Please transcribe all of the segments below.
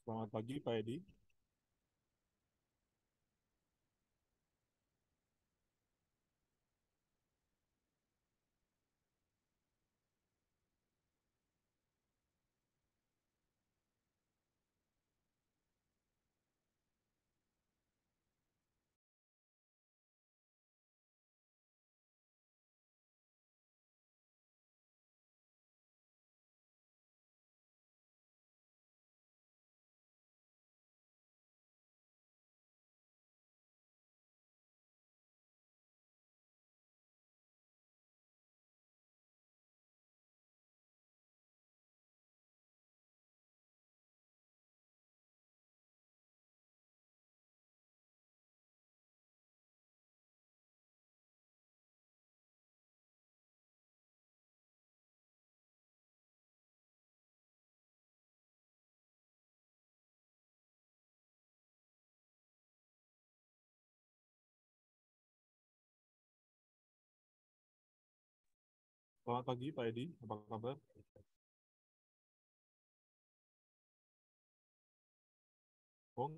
Selamat pagi, Pak Edi. Selamat pagi, Pak Edi. Apa kabar? Oh,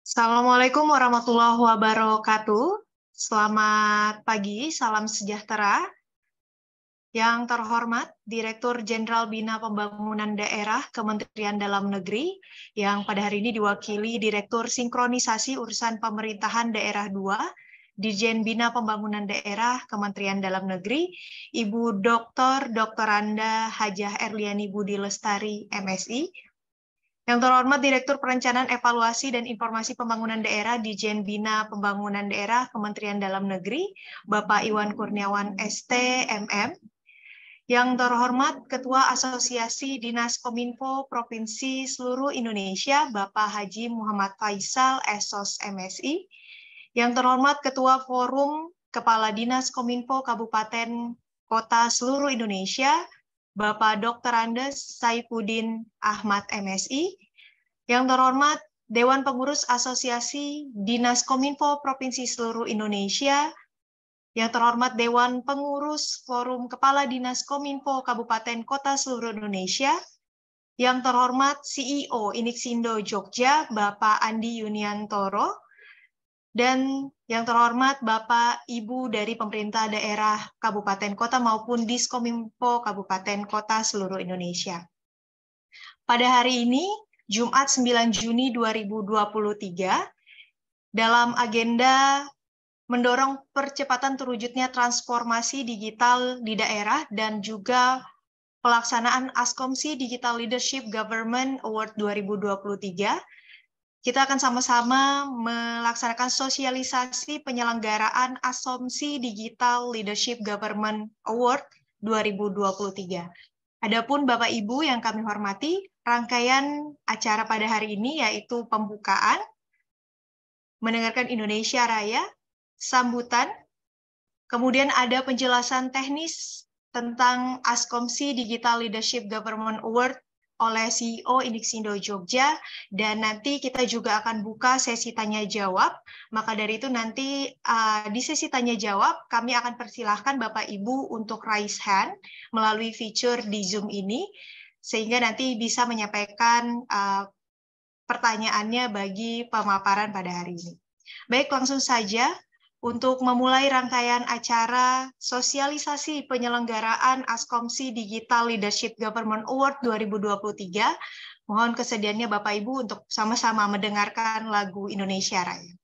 Assalamualaikum warahmatullahi wabarakatuh. Selamat pagi, salam sejahtera. Yang terhormat Direktur Jenderal Bina Pembangunan Daerah Kementerian Dalam Negeri, yang pada hari ini diwakili Direktur Sinkronisasi Urusan Pemerintahan Daerah 2, Dirjen Bina Pembangunan Daerah Kementerian Dalam Negeri, Ibu Dr. Anda Hajah Erliani Budi Lestari, MSI, yang terhormat Direktur Perencanaan Evaluasi dan Informasi Pembangunan Daerah Dirjen Bina Pembangunan Daerah Kementerian Dalam Negeri, Bapak Iwan Kurniawan ST, MM. Yang terhormat Ketua Asosiasi Dinas Kominfo Provinsi Seluruh Indonesia, Bapak Haji Muhammad Faisal, Esos MSI. Yang terhormat Ketua Forum Kepala Dinas Kominfo Kabupaten Kota Seluruh Indonesia, Bapak Dr. Andes Saifuddin Ahmad MSI, yang terhormat Dewan Pengurus Asosiasi Dinas Kominfo Provinsi Seluruh Indonesia, yang terhormat Dewan Pengurus Forum Kepala Dinas Kominfo Kabupaten Kota Seluruh Indonesia, yang terhormat CEO Inixindo Jogja, Bapak Andi Yuniantoro, dan yang terhormat Bapak Ibu dari pemerintah daerah Kabupaten Kota maupun Diskominfo Kabupaten Kota seluruh Indonesia. Pada hari ini, Jumat 9 Juni 2023, dalam agenda mendorong percepatan terwujudnya transformasi digital di daerah dan juga pelaksanaan Askomsi Digital Leadership Government Award 2023, kita akan sama-sama melaksanakan sosialisasi penyelenggaraan Askomsi Digital Leadership Government Award 2023. Adapun Bapak Ibu yang kami hormati, rangkaian acara pada hari ini yaitu pembukaan, mendengarkan Indonesia Raya, sambutan, kemudian ada penjelasan teknis tentang Askomsi Digital Leadership Government Award oleh CEO Inixindo Jogja, dan nanti kita juga akan buka sesi tanya-jawab. Maka dari itu nanti di sesi tanya-jawab kami akan persilahkan Bapak Ibu untuk raise hand melalui fitur di Zoom ini, sehingga nanti bisa menyampaikan pertanyaannya bagi pemaparan pada hari ini. Baik, langsung saja. Untuk memulai rangkaian acara sosialisasi penyelenggaraan Askomsi Digital Leadership Government Award 2023, mohon kesediaannya Bapak Ibu untuk sama-sama mendengarkan lagu Indonesia Raya.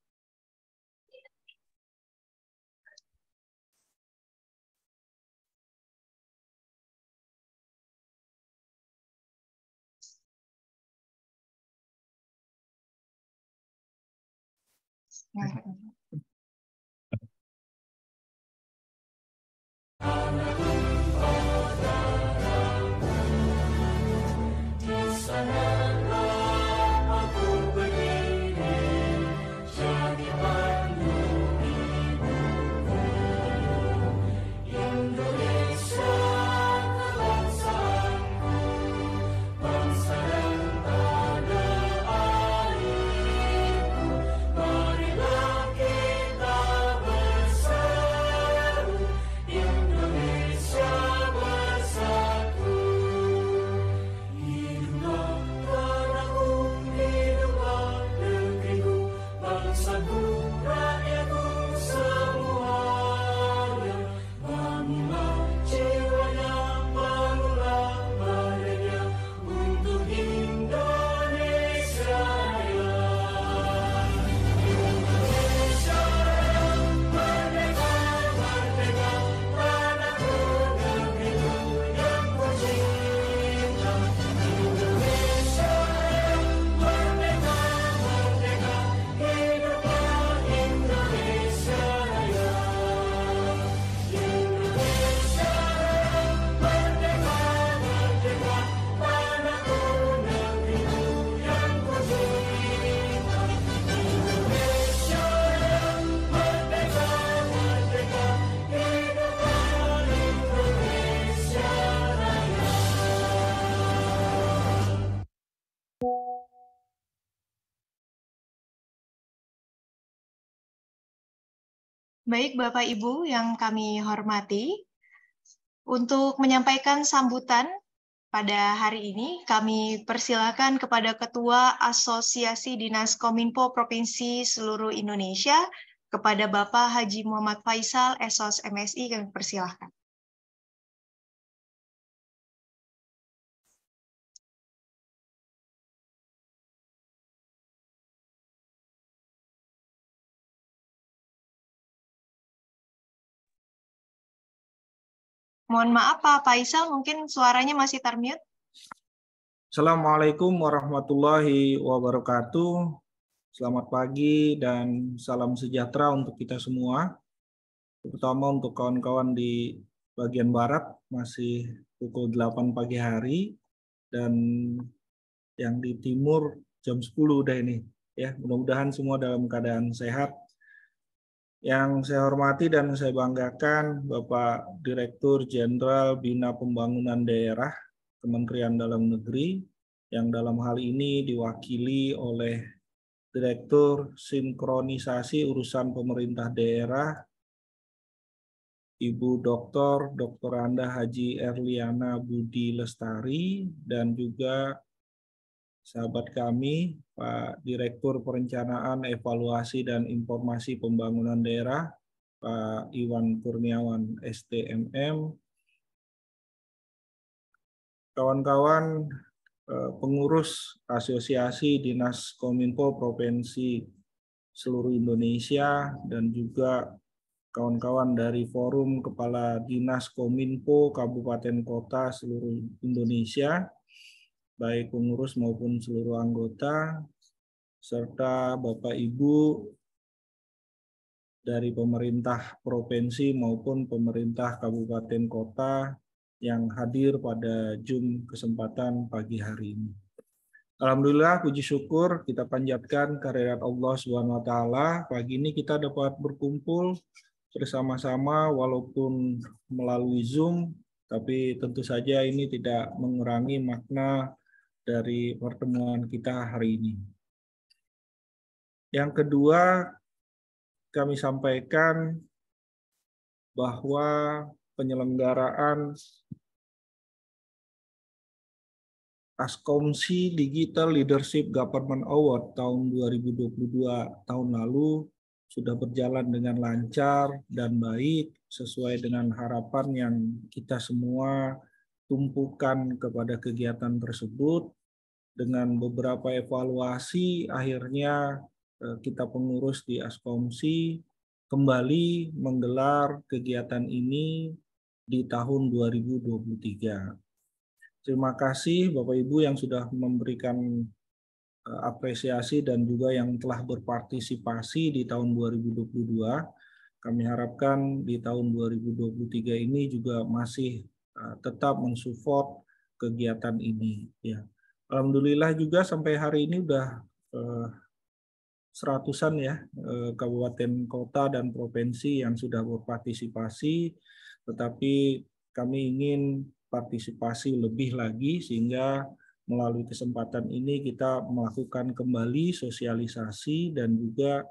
Baik Bapak Ibu yang kami hormati, untuk menyampaikan sambutan Pada hari ini kami persilakan kepada Ketua Asosiasi Dinas Kominfo Provinsi seluruh Indonesia, kepada Bapak Haji Muhammad Faisal, Esos MSI, kami persilahkan. Mohon maaf Pak Faisal, mungkin suaranya masih termute. Assalamualaikum warahmatullahi wabarakatuh. Selamat pagi dan salam sejahtera untuk kita semua. Terutama untuk kawan-kawan di bagian barat, masih pukul 8 pagi hari. Dan yang di timur jam 10 udah ini. Ya, mudah-mudahan semua dalam keadaan sehat. Yang saya hormati dan saya banggakan Bapak Direktur Jenderal Bina Pembangunan Daerah Kementerian Dalam Negeri, yang dalam hal ini diwakili oleh Direktur Sinkronisasi Urusan Pemerintah Daerah, Ibu Dr. Anda Haji Erliana Budi Lestari, dan juga sahabat kami, Pak Direktur Perencanaan, Evaluasi, dan Informasi Pembangunan Daerah, Pak Iwan Kurniawan, STMM, kawan-kawan pengurus Asosiasi Dinas Kominfo Provinsi seluruh Indonesia, dan juga kawan-kawan dari Forum Kepala Dinas Kominfo Kabupaten Kota seluruh Indonesia, baik pengurus maupun seluruh anggota, serta Bapak Ibu dari pemerintah provinsi maupun pemerintah kabupaten kota yang hadir pada Zoom kesempatan pagi hari ini. Alhamdulillah, puji syukur kita panjatkan kehadirat Allah Subhanahu wa taala. Pagi ini kita dapat berkumpul bersama-sama walaupun melalui Zoom, tapi tentu saja ini tidak mengurangi makna dari pertemuan kita hari ini. Yang kedua, kami sampaikan bahwa penyelenggaraan Askomsi Digital Leadership Government Award tahun 2022 tahun lalu sudah berjalan dengan lancar dan baik sesuai dengan harapan yang kita semua tumpukan kepada kegiatan tersebut. Dengan beberapa evaluasi, akhirnya kita pengurus di Askomsi kembali menggelar kegiatan ini di tahun 2023. Terima kasih Bapak Ibu yang sudah memberikan apresiasi dan juga yang telah berpartisipasi di tahun 2022. Kami harapkan di tahun 2023 ini juga masih tetap mensupport kegiatan ini. Ya. Alhamdulillah juga sampai hari ini udah seratusan ya kabupaten kota dan provinsi yang sudah berpartisipasi, tetapi kami ingin partisipasi lebih lagi sehingga melalui kesempatan ini kita melakukan kembali sosialisasi dan juga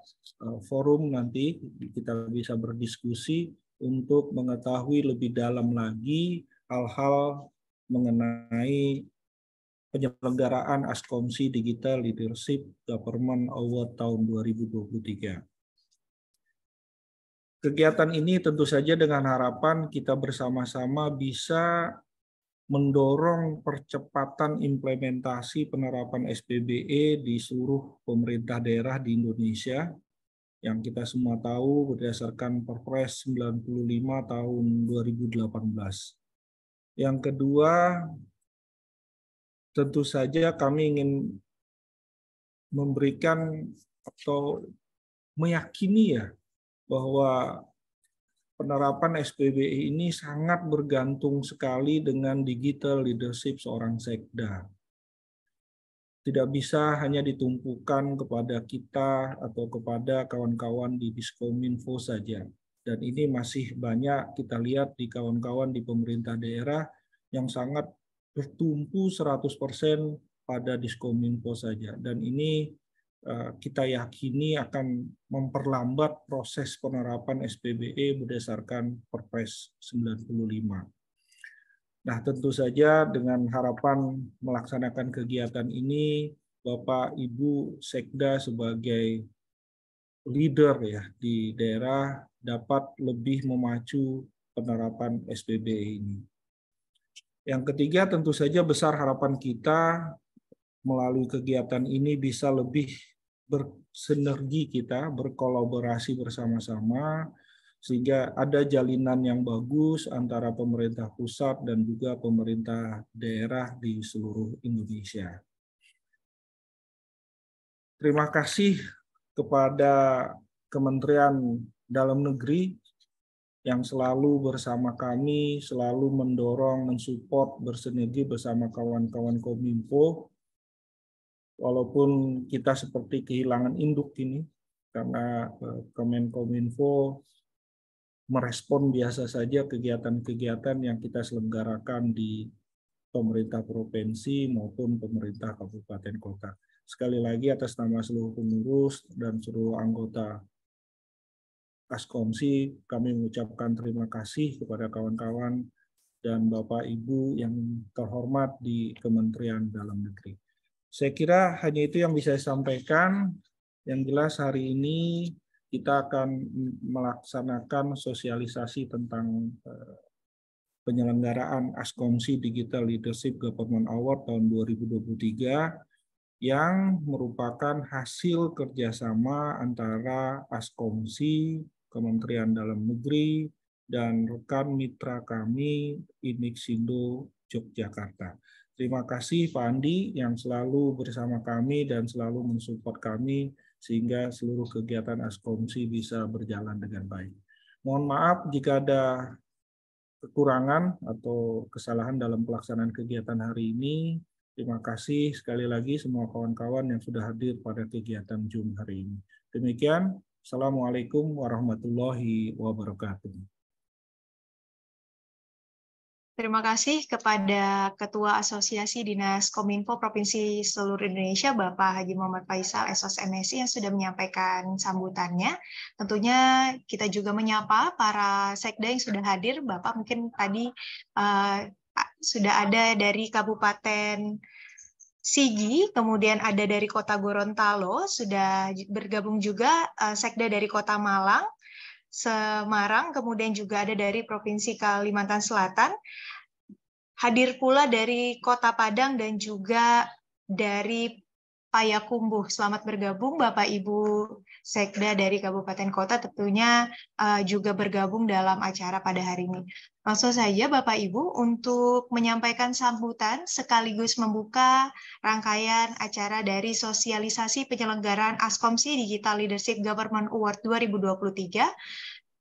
forum nanti kita bisa berdiskusi untuk mengetahui lebih dalam lagi hal-hal mengenai penyelenggaraan Askomsi Digital Leadership Government Award tahun 2023. Kegiatan ini tentu saja dengan harapan kita bersama-sama bisa mendorong percepatan implementasi penerapan SPBE di seluruh pemerintah daerah di Indonesia, yang kita semua tahu berdasarkan Perpres 95 tahun 2018. Yang kedua, tentu saja kami ingin memberikan atau meyakini ya bahwa penerapan SPBE ini sangat bergantung sekali dengan digital leadership seorang sekda. Tidak bisa hanya ditumpukan kepada kita atau kepada kawan-kawan di Diskominfo saja. Dan ini masih banyak kita lihat di kawan-kawan di pemerintah daerah yang sangat bertumpu 100% pada Diskominfo saja. Dan ini kita yakini akan memperlambat proses penerapan SPBE berdasarkan Perpres 95. Nah, tentu saja dengan harapan melaksanakan kegiatan ini, Bapak Ibu Sekda sebagai leader ya di daerah dapat lebih memacu penerapan SPB ini. Yang ketiga, tentu saja besar harapan kita melalui kegiatan ini bisa lebih bersinergi kita, berkolaborasi bersama-sama, sehingga ada jalinan yang bagus antara pemerintah pusat dan juga pemerintah daerah di seluruh Indonesia. Terima kasih kepada Kementerian Dalam Negeri yang selalu bersama kami, selalu mendorong, mensupport, bersinergi bersama kawan-kawan Kominfo. Walaupun kita seperti kehilangan induk ini, karena Kemenkominfo merespon biasa saja kegiatan-kegiatan yang kita selenggarakan di pemerintah provinsi maupun pemerintah kabupaten kota. Sekali lagi atas nama seluruh pengurus dan seluruh anggota Askomsi, kami mengucapkan terima kasih kepada kawan-kawan dan Bapak Ibu yang terhormat di Kementerian Dalam Negeri. Saya kira hanya itu yang bisa saya sampaikan. Yang jelas hari ini kita akan melaksanakan sosialisasi tentang penyelenggaraan Askomsi Digital Leadership Government Award tahun 2023 yang merupakan hasil kerjasama antara Askomsi, Kementerian Dalam Negeri, dan rekan mitra kami Inixindo Yogyakarta. Terima kasih Pak Andi yang selalu bersama kami dan selalu mensupport kami sehingga seluruh kegiatan Askomsi bisa berjalan dengan baik. Mohon maaf jika ada kekurangan atau kesalahan dalam pelaksanaan kegiatan hari ini. Terima kasih sekali lagi semua kawan-kawan yang sudah hadir pada kegiatan Zoom hari ini. Demikian, Assalamualaikum warahmatullahi wabarakatuh. Terima kasih kepada Ketua Asosiasi Dinas Kominfo Provinsi seluruh Indonesia, Bapak Haji Muhammad Faisal, SOS MSI, yang sudah menyampaikan sambutannya. Tentunya kita juga menyapa para sekda yang sudah hadir. Bapak mungkin tadi sudah ada dari Kabupaten Sigi, kemudian ada dari Kota Gorontalo, sudah bergabung juga sekda dari Kota Malang, Semarang, kemudian juga ada dari Provinsi Kalimantan Selatan, hadir pula dari Kota Padang dan juga dari Payakumbuh. Selamat bergabung Bapak Ibu Sekda dari Kabupaten Kota, tentunya juga bergabung dalam acara pada hari ini. Langsung saja Bapak Ibu untuk menyampaikan sambutan sekaligus membuka rangkaian acara dari sosialisasi penyelenggaraan Askomsi Digital Leadership Government Award 2023.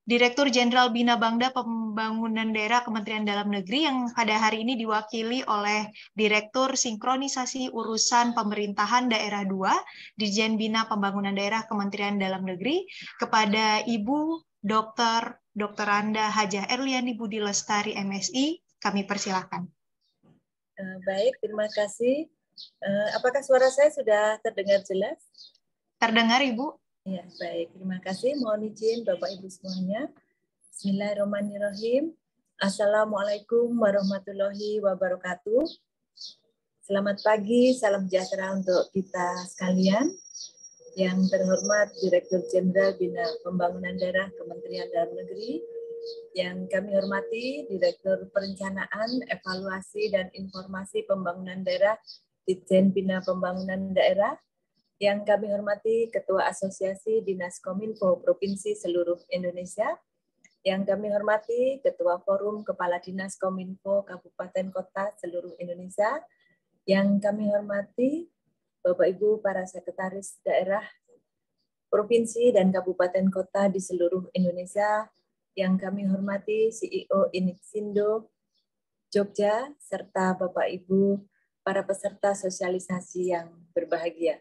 Direktur Jenderal Bina Bangda Pembangunan Daerah Kementerian Dalam Negeri yang pada hari ini diwakili oleh Direktur Sinkronisasi Urusan Pemerintahan Daerah 2, Dirjen Bina Pembangunan Daerah Kementerian Dalam Negeri, kepada Ibu Dr. Anda Hajah Erliani Budi Lestari MSI, kami persilakan. Baik, terima kasih. Apakah suara saya sudah terdengar jelas? Terdengar, Ibu. Ya, baik. Terima kasih. Mohon izin Bapak Ibu semuanya. Bismillahirrahmanirrahim. Assalamualaikum warahmatullahi wabarakatuh. Selamat pagi, salam sejahtera untuk kita sekalian. Yang terhormat Direktur Jenderal Bina Pembangunan Daerah Kementerian Dalam Negeri, yang kami hormati Direktur Perencanaan, Evaluasi, dan Informasi Pembangunan Daerah Ditjen Bina Pembangunan Daerah, yang kami hormati Ketua Asosiasi Dinas Kominfo Provinsi seluruh Indonesia, yang kami hormati Ketua Forum Kepala Dinas Kominfo Kabupaten Kota seluruh Indonesia, yang kami hormati Bapak Ibu para Sekretaris Daerah Provinsi dan Kabupaten Kota di seluruh Indonesia, yang kami hormati CEO Inixindo Jogja, serta Bapak Ibu para peserta sosialisasi yang berbahagia.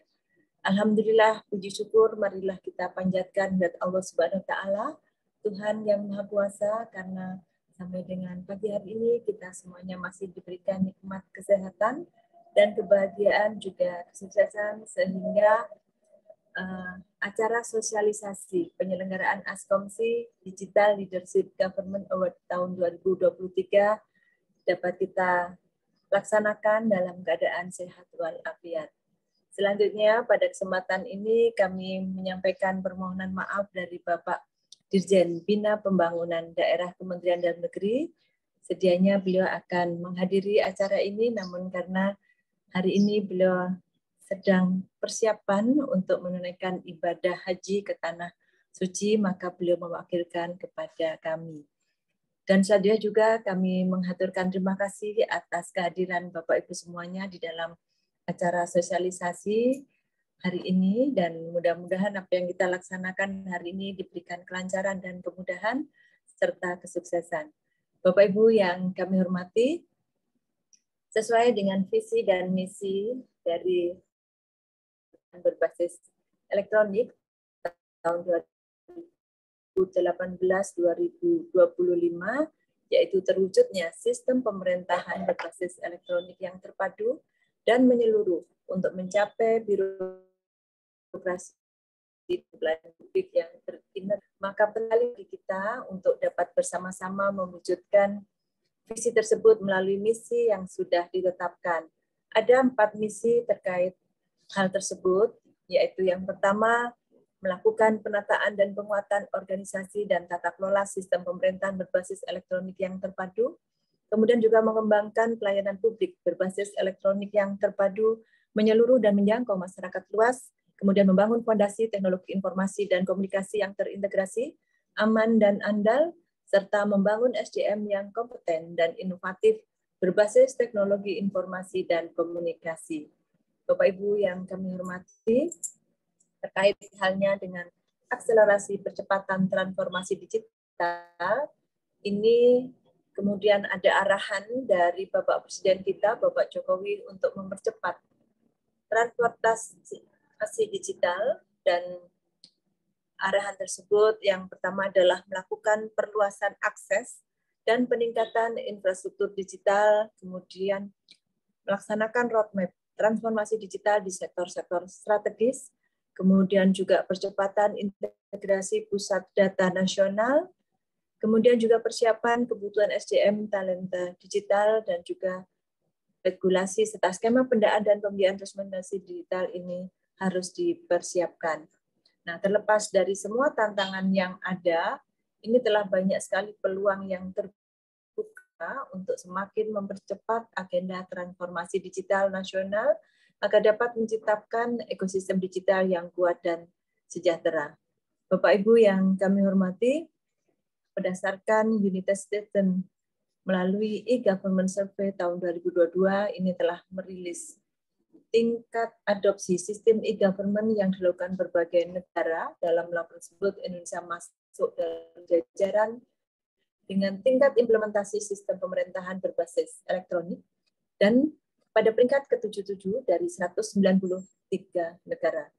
Alhamdulillah, puji syukur, marilah kita panjatkan kepada Allah Subhanahu wa Ta'ala, Tuhan yang Maha Kuasa, karena sampai dengan pagi hari ini kita semuanya masih diberikan nikmat kesehatan dan kebahagiaan, juga kesuksesan, sehingga acara sosialisasi penyelenggaraan Askomsi Digital Leadership Government Award tahun 2023 dapat kita laksanakan dalam keadaan sehat walafiat. Selanjutnya, pada kesempatan ini kami menyampaikan permohonan maaf dari Bapak Dirjen Bina Pembangunan Daerah Kementerian Dalam Negeri. Sedianya beliau akan menghadiri acara ini, namun karena hari ini beliau sedang persiapan untuk menunaikan ibadah haji ke Tanah Suci, maka beliau mewakilkan kepada kami. Dan selanjutnya juga kami mengaturkan terima kasih atas kehadiran Bapak Ibu semuanya di dalam acara sosialisasi hari ini, dan mudah-mudahan apa yang kita laksanakan hari ini diberikan kelancaran dan kemudahan serta kesuksesan. Bapak Ibu yang kami hormati, sesuai dengan visi dan misi dari berbasis elektronik tahun 2018-2025, yaitu terwujudnya sistem pemerintahan berbasis elektronik yang terpadu dan menyeluruh untuk mencapai birokrasi pelayanan publik yang terintegrasi. Maka perlu kita untuk dapat bersama-sama mewujudkan visi tersebut melalui misi yang sudah ditetapkan. Ada 4 misi terkait hal tersebut, yaitu yang pertama, melakukan penataan dan penguatan organisasi dan tata kelola sistem pemerintahan berbasis elektronik yang terpadu, kemudian juga mengembangkan pelayanan publik berbasis elektronik yang terpadu, menyeluruh dan menjangkau masyarakat luas, kemudian membangun fondasi teknologi informasi dan komunikasi yang terintegrasi, aman dan andal, serta membangun SDM yang kompeten dan inovatif berbasis teknologi informasi dan komunikasi. Bapak Ibu yang kami hormati, terkait halnya dengan akselerasi percepatan transformasi digital, ini kemudian ada arahan dari Bapak Presiden kita, Bapak Jokowi, untuk mempercepat transformasi digital, dan arahan tersebut yang pertama adalah melakukan perluasan akses dan peningkatan infrastruktur digital, kemudian melaksanakan roadmap transformasi digital di sektor-sektor strategis, kemudian juga percepatan integrasi pusat data nasional, kemudian juga persiapan kebutuhan SDM talenta digital, dan juga regulasi serta skema pendaan dan pembiayaan transformasi digital ini harus dipersiapkan. Nah, terlepas dari semua tantangan yang ada, ini telah banyak sekali peluang yang terbuka untuk semakin mempercepat agenda transformasi digital nasional agar dapat menciptakan ekosistem digital yang kuat dan sejahtera. Bapak Ibu yang kami hormati, berdasarkan United States melalui e-Government Survey tahun 2022, ini telah merilis tingkat adopsi sistem e-government yang dilakukan berbagai negara. Dalam laporan tersebut, Indonesia masuk dalam jajaran dengan tingkat implementasi sistem pemerintahan berbasis elektronik, dan pada peringkat ke-77 dari 193 negara.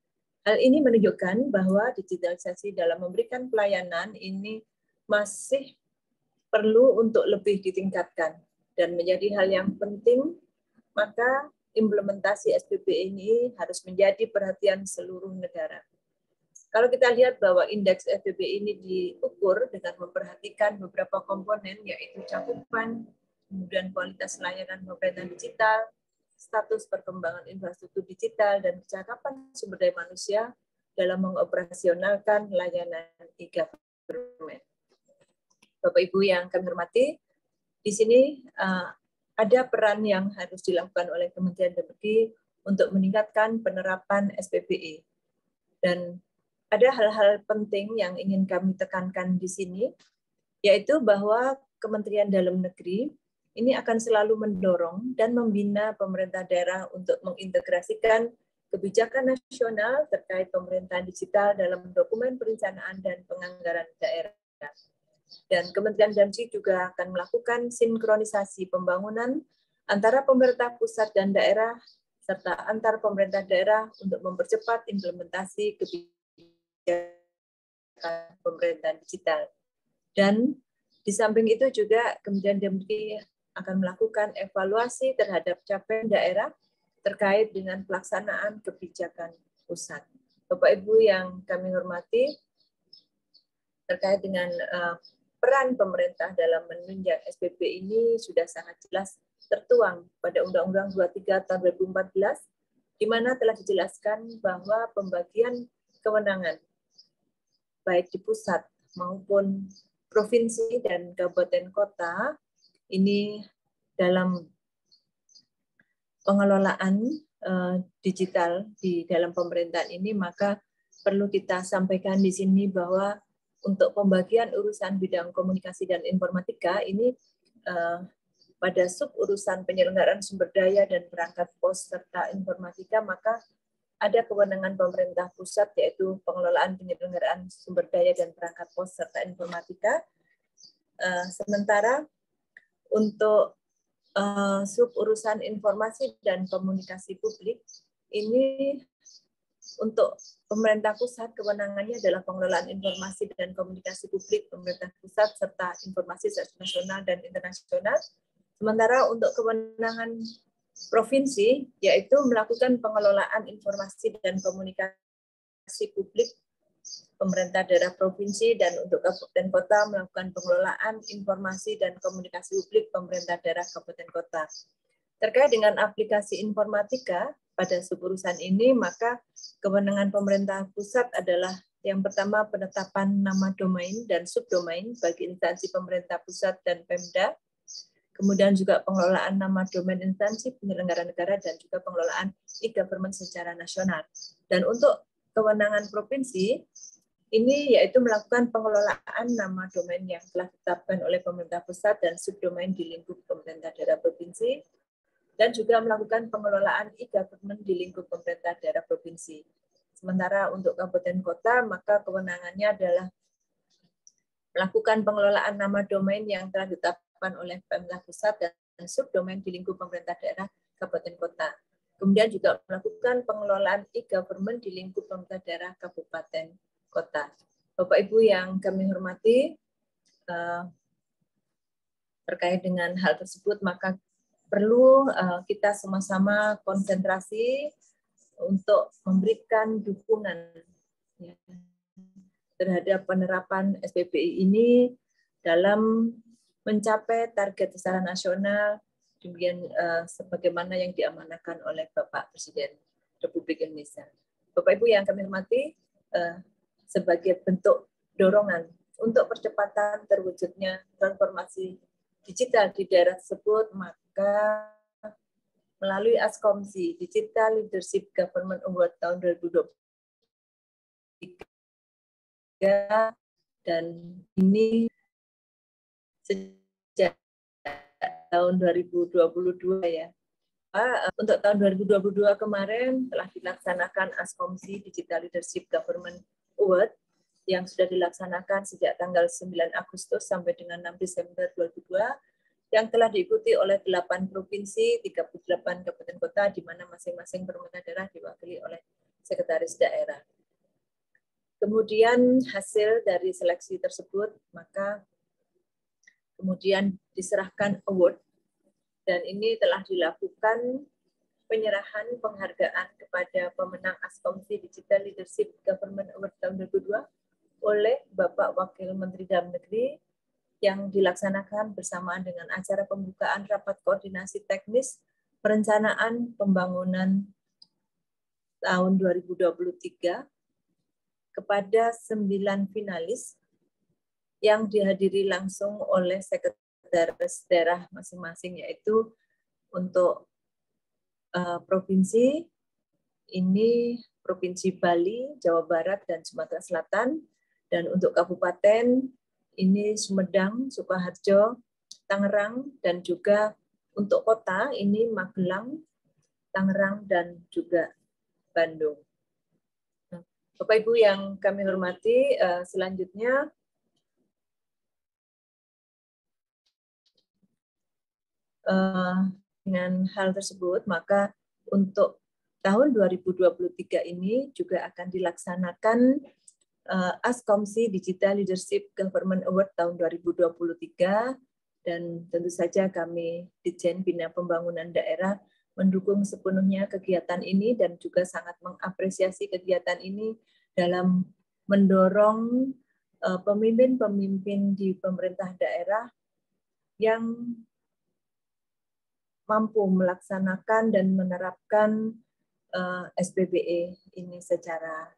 Hal ini menunjukkan bahwa digitalisasi dalam memberikan pelayanan ini masih perlu untuk lebih ditingkatkan dan menjadi hal yang penting, maka implementasi SPP ini harus menjadi perhatian seluruh negara. Kalau kita lihat bahwa indeks SPP ini diukur dengan memperhatikan beberapa komponen, yaitu cakupan, kemudian kualitas layanan pemerintahan digital, status perkembangan infrastruktur digital, dan kecakapan sumber daya manusia dalam mengoperasionalkan layanan e-government. Bapak Ibu yang kami hormati, di sini ada peran yang harus dilakukan oleh Kementerian Dalam Negeri untuk meningkatkan penerapan SPPE. Dan ada hal-hal penting yang ingin kami tekankan di sini, yaitu bahwa Kementerian Dalam Negeri ini akan selalu mendorong dan membina pemerintah daerah untuk mengintegrasikan kebijakan nasional terkait pemerintahan digital dalam dokumen perencanaan dan penganggaran daerah. Dan Kementerian Dalam Negeri juga akan melakukan sinkronisasi pembangunan antara pemerintah pusat dan daerah, serta antar pemerintah daerah untuk mempercepat implementasi kebijakan pemerintahan digital. Dan di samping itu juga Kementerian Dalam Negeri akan melakukan evaluasi terhadap capaian daerah terkait dengan pelaksanaan kebijakan pusat. Bapak Ibu yang kami hormati, terkait dengan peran pemerintah dalam menunjang SPP ini sudah sangat jelas tertuang pada Undang-Undang 23 tahun 2014, di mana telah dijelaskan bahwa pembagian kewenangan baik di pusat maupun provinsi dan kabupaten kota ini dalam pengelolaan digital di dalam pemerintahan ini, maka perlu kita sampaikan di sini bahwa untuk pembagian urusan bidang komunikasi dan informatika ini pada sub urusan penyelenggaraan sumber daya dan perangkat pos serta informatika, maka ada kewenangan pemerintah pusat yaitu pengelolaan penyelenggaraan sumber daya dan perangkat pos serta informatika. Sementara untuk sub urusan informasi dan komunikasi publik ini untuk pemerintah pusat kewenangannya adalah pengelolaan informasi dan komunikasi publik pemerintah pusat serta informasi nasional dan internasional. Sementara untuk kewenangan provinsi yaitu melakukan pengelolaan informasi dan komunikasi publik pemerintah daerah provinsi, dan untuk kabupaten kota melakukan pengelolaan informasi dan komunikasi publik pemerintah daerah kabupaten kota. Terkait dengan aplikasi informatika pada suburusan ini, maka kewenangan pemerintah pusat adalah yang pertama penetapan nama domain dan subdomain bagi instansi pemerintah pusat dan Pemda, kemudian juga pengelolaan nama domain instansi penyelenggara negara dan juga pengelolaan e-government secara nasional. Dan untuk kewenangan provinsi ini yaitu melakukan pengelolaan nama domain yang telah ditetapkan oleh pemerintah pusat dan subdomain di lingkup pemerintah daerah provinsi, dan juga melakukan pengelolaan e-government di lingkup pemerintah daerah provinsi. Sementara untuk kabupaten kota, maka kewenangannya adalah melakukan pengelolaan nama domain yang telah ditetapkan oleh pemerintah pusat dan subdomain di lingkup pemerintah daerah kabupaten kota. Kemudian juga melakukan pengelolaan e-government di lingkup pemerintah daerah kabupaten kota. Bapak Ibu yang kami hormati, terkait dengan hal tersebut maka perlu kita sama-sama konsentrasi untuk memberikan dukungan terhadap penerapan SPPI ini dalam mencapai target secara nasional demikian sebagaimana yang diamanahkan oleh Bapak Presiden Republik Indonesia. Bapak Ibu yang kami hormati, sebagai bentuk dorongan untuk percepatan terwujudnya transformasi digital di daerah tersebut, maka melalui Askomsi Digital Leadership Government Award tahun 2023 dan ini sejak tahun 2022 ya. Untuk tahun 2022 kemarin telah dilaksanakan Askomsi Digital Leadership Government Award yang sudah dilaksanakan sejak tanggal 9 Agustus sampai dengan 6 Desember 2022 yang telah diikuti oleh 8 provinsi, 38 kabupaten kota di mana masing-masing pemerintah daerah diwakili oleh sekretaris daerah. Kemudian hasil dari seleksi tersebut maka kemudian diserahkan award dan ini telah dilakukan penyerahan penghargaan kepada pemenang Askomsi Digital Leadership Government Award tahun 2022 oleh Bapak Wakil Menteri Dalam Negeri yang dilaksanakan bersamaan dengan acara pembukaan rapat koordinasi teknis perencanaan pembangunan tahun 2023 kepada 9 finalis yang dihadiri langsung oleh sekretaris daerah masing-masing, yaitu untuk provinsi ini Provinsi Bali, Jawa Barat, dan Sumatera Selatan. Dan untuk kabupaten ini Sumedang, Sukoharjo, Tangerang, dan juga untuk kota ini Magelang, Tangerang, dan juga Bandung. Bapak Ibu yang kami hormati, selanjutnya dengan hal tersebut, maka untuk tahun 2023 ini juga akan dilaksanakan Askomsi Digital Leadership Government Award tahun 2023, dan tentu saja kami Ditjen Bina Pembangunan Daerah mendukung sepenuhnya kegiatan ini dan juga sangat mengapresiasi kegiatan ini dalam mendorong pemimpin-pemimpin di pemerintah daerah yang mampu melaksanakan dan menerapkan SPBE ini secara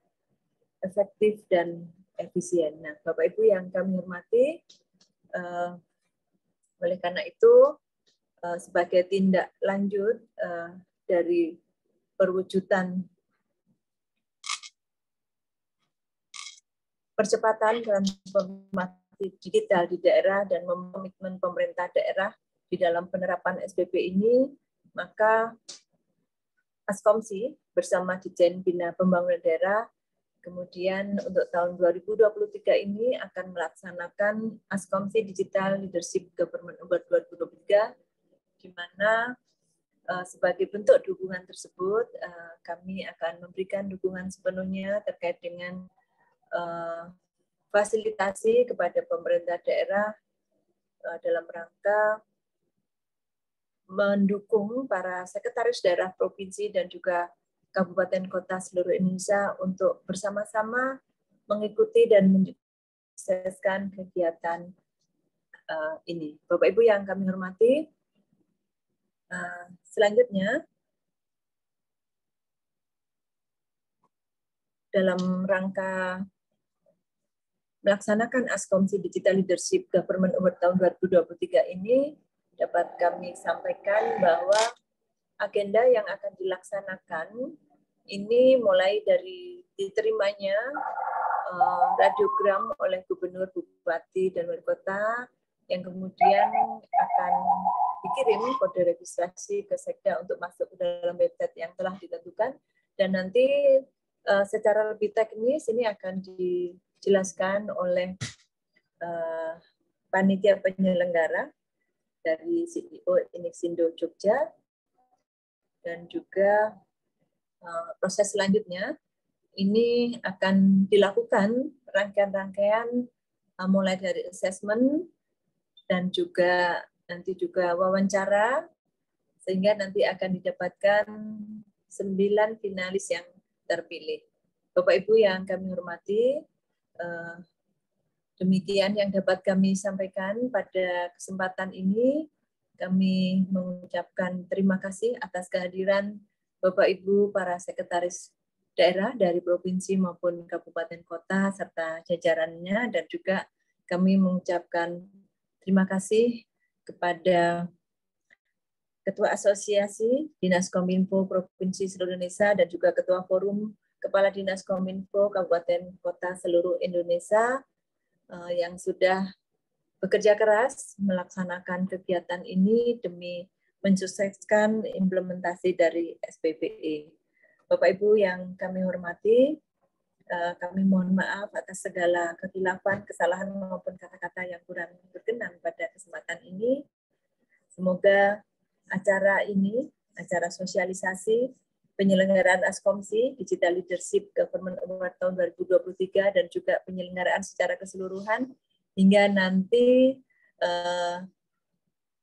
efektif dan efisien. Nah, Bapak Ibu yang kami hormati, oleh karena itu sebagai tindak lanjut dari perwujudan percepatan transformasi digital di daerah dan komitmen pemerintah daerah di dalam penerapan SPB ini, maka Askomsi bersama Ditjen Bina Pembangunan Daerah kemudian untuk tahun 2023 ini akan melaksanakan Askomsi Digital Leadership Government Award 2023, di mana sebagai bentuk dukungan tersebut kami akan memberikan dukungan sepenuhnya terkait dengan fasilitasi kepada pemerintah daerah dalam rangka mendukung para sekretaris daerah provinsi dan juga kabupaten kota seluruh Indonesia untuk bersama-sama mengikuti dan mensukseskan kegiatan ini. Bapak Ibu yang kami hormati, selanjutnya dalam rangka melaksanakan Askomsi Digital Leadership Government Award tahun 2023 ini dapat kami sampaikan bahwa agenda yang akan dilaksanakan ini mulai dari diterimanya radiogram oleh Gubernur, Bupati, dan Wali Kota yang kemudian akan dikirim kode registrasi ke Sekda untuk masuk ke dalam website yang telah ditentukan, dan nanti secara lebih teknis ini akan dijelaskan oleh panitia penyelenggara dari CEO Inixindo Jogja, dan juga proses selanjutnya ini akan dilakukan rangkaian-rangkaian mulai dari assessment dan juga nanti juga wawancara, sehingga nanti akan didapatkan 9 finalis yang terpilih. Bapak Ibu yang kami hormati, demikian yang dapat kami sampaikan pada kesempatan ini. Kami mengucapkan terima kasih atas kehadiran Bapak Ibu para sekretaris daerah dari provinsi maupun kabupaten kota serta jajarannya, dan juga kami mengucapkan terima kasih kepada Ketua Asosiasi Dinas Kominfo Provinsi seluruh Indonesia dan juga Ketua Forum Kepala Dinas Kominfo Kabupaten Kota seluruh Indonesia yang sudah bekerja keras melaksanakan kegiatan ini demi mensukseskan implementasi dari SPBE. Bapak Ibu yang kami hormati, kami mohon maaf atas segala kekilafan, kesalahan maupun kata-kata yang kurang berkenan pada kesempatan ini. Semoga acara ini, acara sosialisasi penyelenggaraan Askomsi Digital Leadership Government Award tahun 2023 dan juga penyelenggaraan secara keseluruhan hingga nanti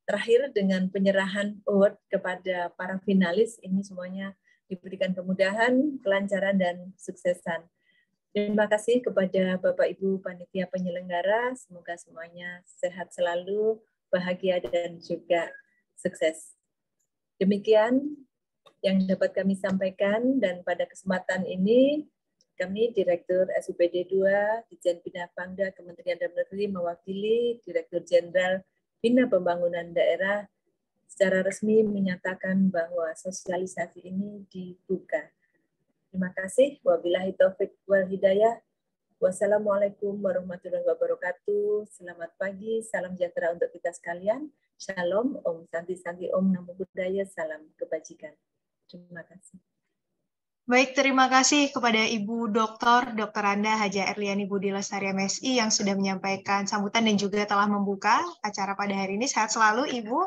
terakhir dengan penyerahan award kepada para finalis, ini semuanya diberikan kemudahan, kelancaran, dan suksesan. Terima kasih kepada Bapak Ibu Panitia Penyelenggara, semoga semuanya sehat selalu, bahagia, dan juga sukses. Demikian yang dapat kami sampaikan, dan pada kesempatan ini kami Direktur SUPD 2 Ditjen Bina Pangda Kementerian Dalam Negeri mewakili Direktur Jenderal Bina Pembangunan Daerah secara resmi menyatakan bahwa sosialisasi ini dibuka. Terima kasih. Wabillahi taufik wal hidayah. Wassalamualaikum warahmatullahi wabarakatuh. Selamat pagi, salam sejahtera untuk kita sekalian. Shalom, Om Santi Santi, Om Namo Buddhaya, salam kebajikan. Terima kasih. Baik, terima kasih kepada Ibu Dr. Anda Haja Erliani Budi Lestari MSI yang sudah menyampaikan sambutan dan juga telah membuka acara pada hari ini. Sehat selalu, Ibu.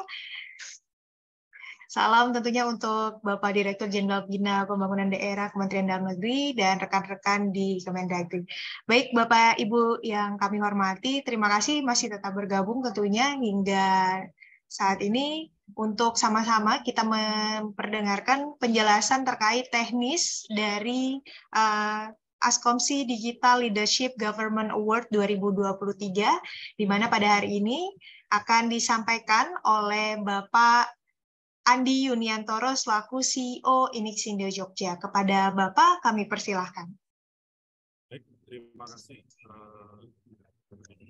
Salam tentunya untuk Bapak Direktur Jenderal Bina Pembangunan Daerah Kementerian Dalam Negeri dan rekan-rekan di Kemendagri. Baik, Bapak Ibu yang kami hormati, terima kasih masih tetap bergabung tentunya hingga saat ini untuk sama-sama kita memperdengarkan penjelasan terkait teknis dari Askomsi Digital Leadership Government Award 2023, di mana pada hari ini akan disampaikan oleh Bapak Andi Yuniantoro selaku CEO Inixindo Jogja. Kepada Bapak kami persilahkan. Baik, terima kasih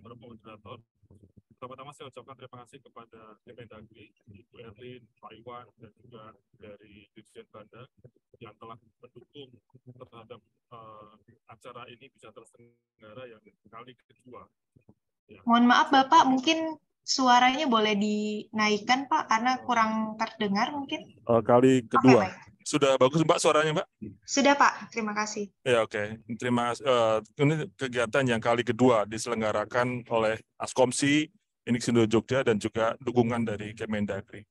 para moderator. Pertama-tama saya ucapkan terima kasih kepada Kemendagri, Ibu Erlin, Pak Iwan, dan juga dari Dirjen Banda yang telah mendukung terhadap acara ini bisa terselenggara yang kali kedua. Ya. Mohon maaf Bapak, mungkin suaranya boleh dinaikkan Pak, karena kurang terdengar mungkin. Kali kedua. Oke, baik. Sudah bagus Mbak suaranya Mbak? Sudah Pak, terima kasih. Ya oke. Terima kasih. Ini kegiatan yang kali kedua diselenggarakan oleh Askomsi Inixindo Jogja dan juga dukungan dari Kemendagri.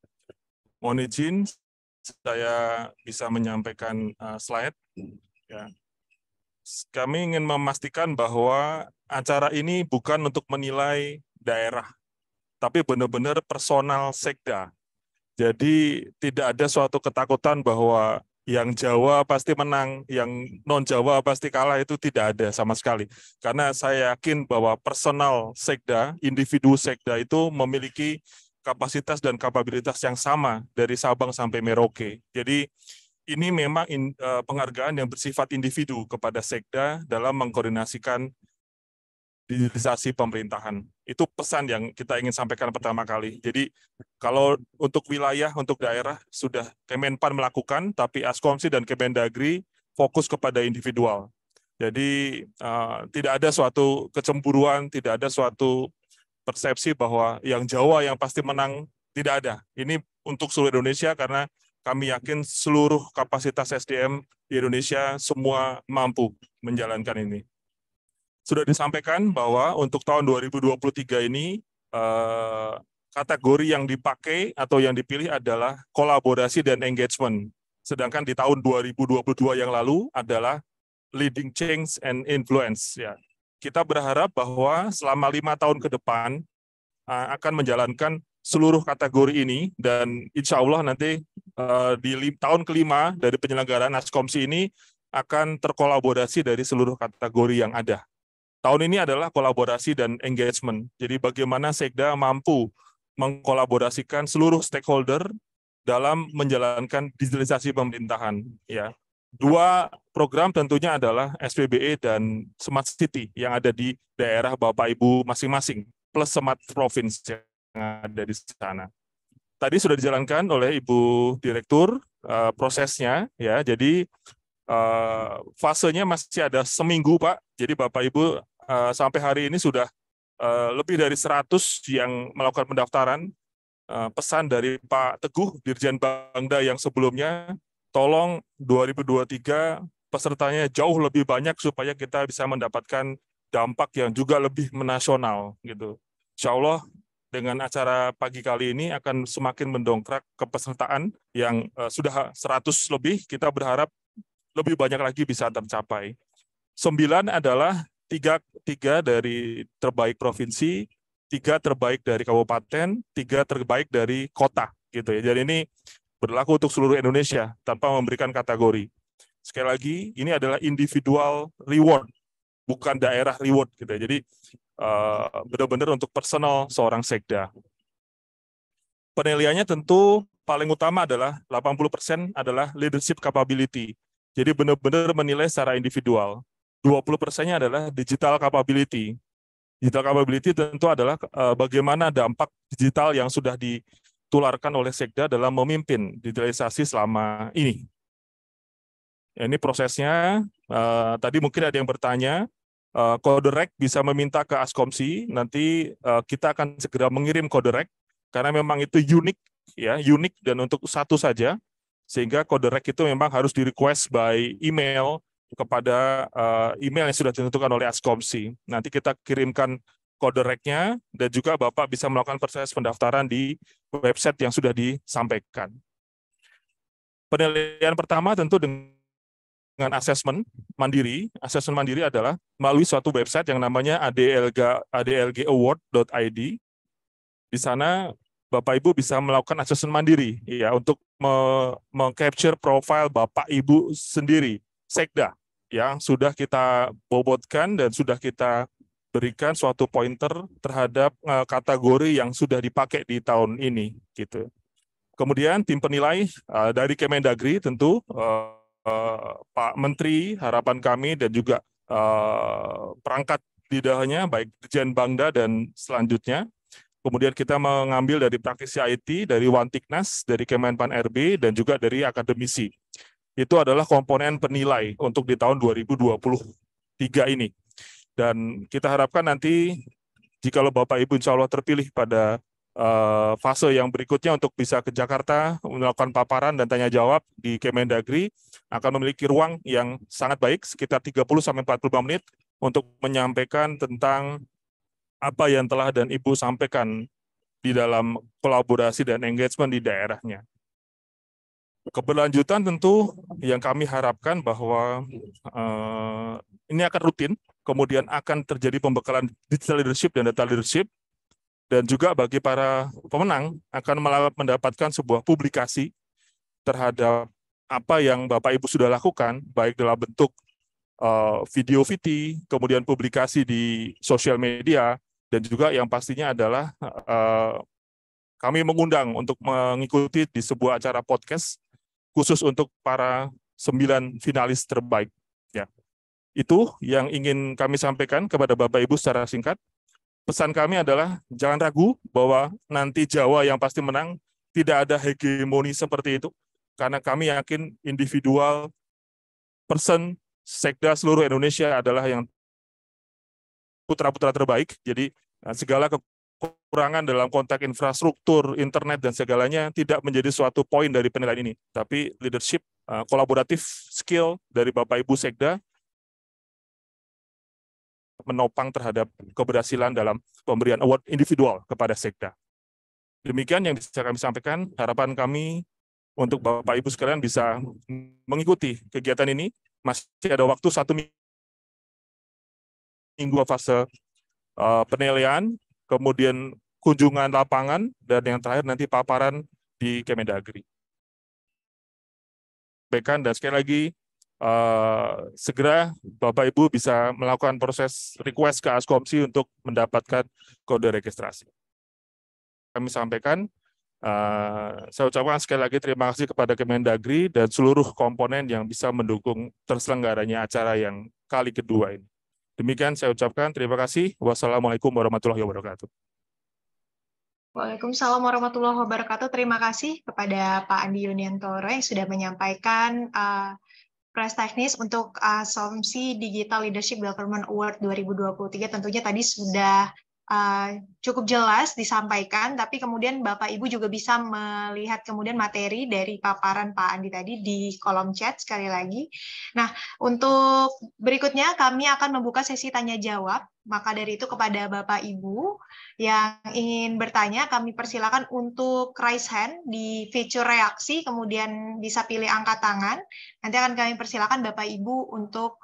Mohon izin saya bisa menyampaikan slide. Ya. Kami ingin memastikan bahwa acara ini bukan untuk menilai daerah, tapi benar-benar personal sekda. Jadi tidak ada suatu ketakutan bahwa yang Jawa pasti menang, yang non-Jawa pasti kalah, itu tidak ada sama sekali. Karena saya yakin bahwa personal sekda, individu sekda itu memiliki kapasitas dan kapabilitas yang sama dari Sabang sampai Merauke. Jadi ini memang penghargaan yang bersifat individu kepada sekda dalam mengkoordinasikan digitalisasi pemerintahan. Itu pesan yang kita ingin sampaikan pertama kali. Jadi kalau untuk wilayah, untuk daerah sudah Kemenpan melakukan, tapi Askomsi dan Kemendagri fokus kepada individual. Jadi tidak ada suatu kecemburuan, tidak ada suatu persepsi bahwa yang Jawa yang pasti menang, tidak ada. Ini untuk seluruh Indonesia karena kami yakin seluruh kapasitas SDM di Indonesia semua mampu menjalankan ini. Sudah disampaikan bahwa untuk tahun 2023 ini kategori yang dipakai atau yang dipilih adalah kolaborasi dan engagement. Sedangkan di tahun 2022 yang lalu adalah leading change and influence. Ya. Kita berharap bahwa selama 5 tahun ke depan akan menjalankan seluruh kategori ini dan insya Allah nanti di tahun kelima dari penyelenggaraan Askomsi ini akan terkolaborasi dari seluruh kategori yang ada. Tahun ini adalah kolaborasi dan engagement. Jadi bagaimana Sekda mampu mengkolaborasikan seluruh stakeholder dalam menjalankan digitalisasi pemerintahan. Ya. 2 program tentunya adalah SPBE dan Smart City yang ada di daerah Bapak Ibu masing-masing, plus Smart Province yang ada di sana. Tadi sudah dijalankan oleh Ibu Direktur prosesnya, ya. Jadi fasenya masih ada seminggu, Pak. Jadi Bapak Ibu sampai hari ini sudah lebih dari 100 yang melakukan pendaftaran. Pesan dari Pak Teguh, Dirjen Bangda yang sebelumnya, tolong 2023 pesertanya jauh lebih banyak supaya kita bisa mendapatkan dampak yang juga lebih menasional, gitu. Insya Allah dengan acara pagi kali ini akan semakin mendongkrak kepesertaan yang sudah 100 lebih, kita berharap lebih banyak lagi bisa tercapai. 9 adalah 3 dari terbaik provinsi, 3 terbaik dari kabupaten, 3 terbaik dari kota, gitu ya. Jadi ini berlaku untuk seluruh Indonesia tanpa memberikan kategori. Sekali lagi, ini adalah individual reward, bukan daerah reward, gitu ya. Jadi benar-benar untuk personal seorang sekda. Penilaiannya tentu paling utama adalah 80% adalah leadership capability. Jadi benar-benar menilai secara individual. 20%-nya adalah digital capability. Digital capability tentu adalah bagaimana dampak digital yang sudah ditularkan oleh Sekda dalam memimpin digitalisasi selama ini. Ini prosesnya, tadi mungkin ada yang bertanya, kode rek bisa meminta ke Askomsi, nanti kita akan segera mengirim kode rek, karena memang itu unik, ya, unik dan untuk satu saja, sehingga kode rek itu memang harus di-request by email kepada email yang sudah ditentukan oleh Askomsi. Nanti kita kirimkan kode reknya dan juga Bapak bisa melakukan proses pendaftaran di website yang sudah disampaikan. Penilaian pertama tentu dengan asesmen mandiri. Asesmen mandiri adalah melalui suatu website yang namanya adlgaward.id. Di sana Bapak Ibu bisa melakukan asesmen mandiri, ya, untuk meng-capture profile Bapak Ibu sendiri, Sekda, yang sudah kita bobotkan dan sudah kita berikan suatu pointer terhadap kategori yang sudah dipakai di tahun ini gitu. Kemudian tim penilai dari Kemendagri tentu Pak Menteri, harapan kami dan juga perangkat di dalamnya baik Dirjen Bangda dan selanjutnya. Kemudian kita mengambil dari praktisi IT, dari Wantiknas, dari Kemenpan RB, dan juga dari akademisi. Itu adalah komponen penilai untuk di tahun 2023 ini. Dan kita harapkan nanti, jikalau Bapak Ibu insya Allah terpilih pada fase yang berikutnya untuk bisa ke Jakarta, melakukan paparan dan tanya jawab di Kemendagri, akan memiliki ruang yang sangat baik, sekitar 30-45 menit, untuk menyampaikan tentang apa yang telah dan Ibu sampaikan di dalam kolaborasi dan engagement di daerahnya. Keberlanjutan tentu yang kami harapkan bahwa ini akan rutin, kemudian akan terjadi pembekalan digital leadership dan data leadership, dan juga bagi para pemenang akan mendapatkan sebuah publikasi terhadap apa yang Bapak Ibu sudah lakukan, baik dalam bentuk video VT, kemudian publikasi di sosial media, dan juga yang pastinya adalah kami mengundang untuk mengikuti di sebuah acara podcast khusus untuk para 9 finalis terbaik. Ya. Itu yang ingin kami sampaikan kepada Bapak Ibu secara singkat. Pesan kami adalah jangan ragu bahwa nanti Jawa yang pasti menang, tidak ada hegemoni seperti itu, karena kami yakin individual person sekda seluruh Indonesia adalah yang putra-putra terbaik. Jadi segala kekurangan dalam konteks infrastruktur, internet, dan segalanya tidak menjadi suatu poin dari penilaian ini. Tapi leadership, kolaboratif, skill dari Bapak Ibu Sekda menopang terhadap keberhasilan dalam pemberian award individual kepada Sekda. Demikian yang bisa kami sampaikan. Harapan kami untuk Bapak Ibu sekalian bisa mengikuti kegiatan ini. Masih ada waktu 1 minggu fase penilaian, kemudian kunjungan lapangan, dan yang terakhir nanti paparan di Kemendagri. Dan sekali lagi, segera Bapak Ibu bisa melakukan proses request ke Askomsi untuk mendapatkan kode registrasi. Kami sampaikan, saya ucapkan sekali lagi terima kasih kepada Kemendagri dan seluruh komponen yang bisa mendukung terselenggaranya acara yang kali kedua ini. Demikian saya ucapkan, terima kasih. Wassalamualaikum warahmatullahi wabarakatuh. Waalaikumsalam warahmatullahi wabarakatuh. Terima kasih kepada Pak Andi Yuniantoro yang sudah menyampaikan press teknis untuk Asomsi Digital Leadership Government Award 2023. Tentunya tadi sudah cukup jelas disampaikan, tapi kemudian Bapak Ibu juga bisa melihat kemudian materi dari paparan Pak Andi tadi di kolom chat sekali lagi. Nah, untuk berikutnya kami akan membuka sesi tanya jawab. Maka dari itu kepada Bapak Ibu yang ingin bertanya, kami persilakan untuk raise hand di fitur reaksi, kemudian bisa pilih angkat tangan. Nanti akan kami persilakan Bapak Ibu untuk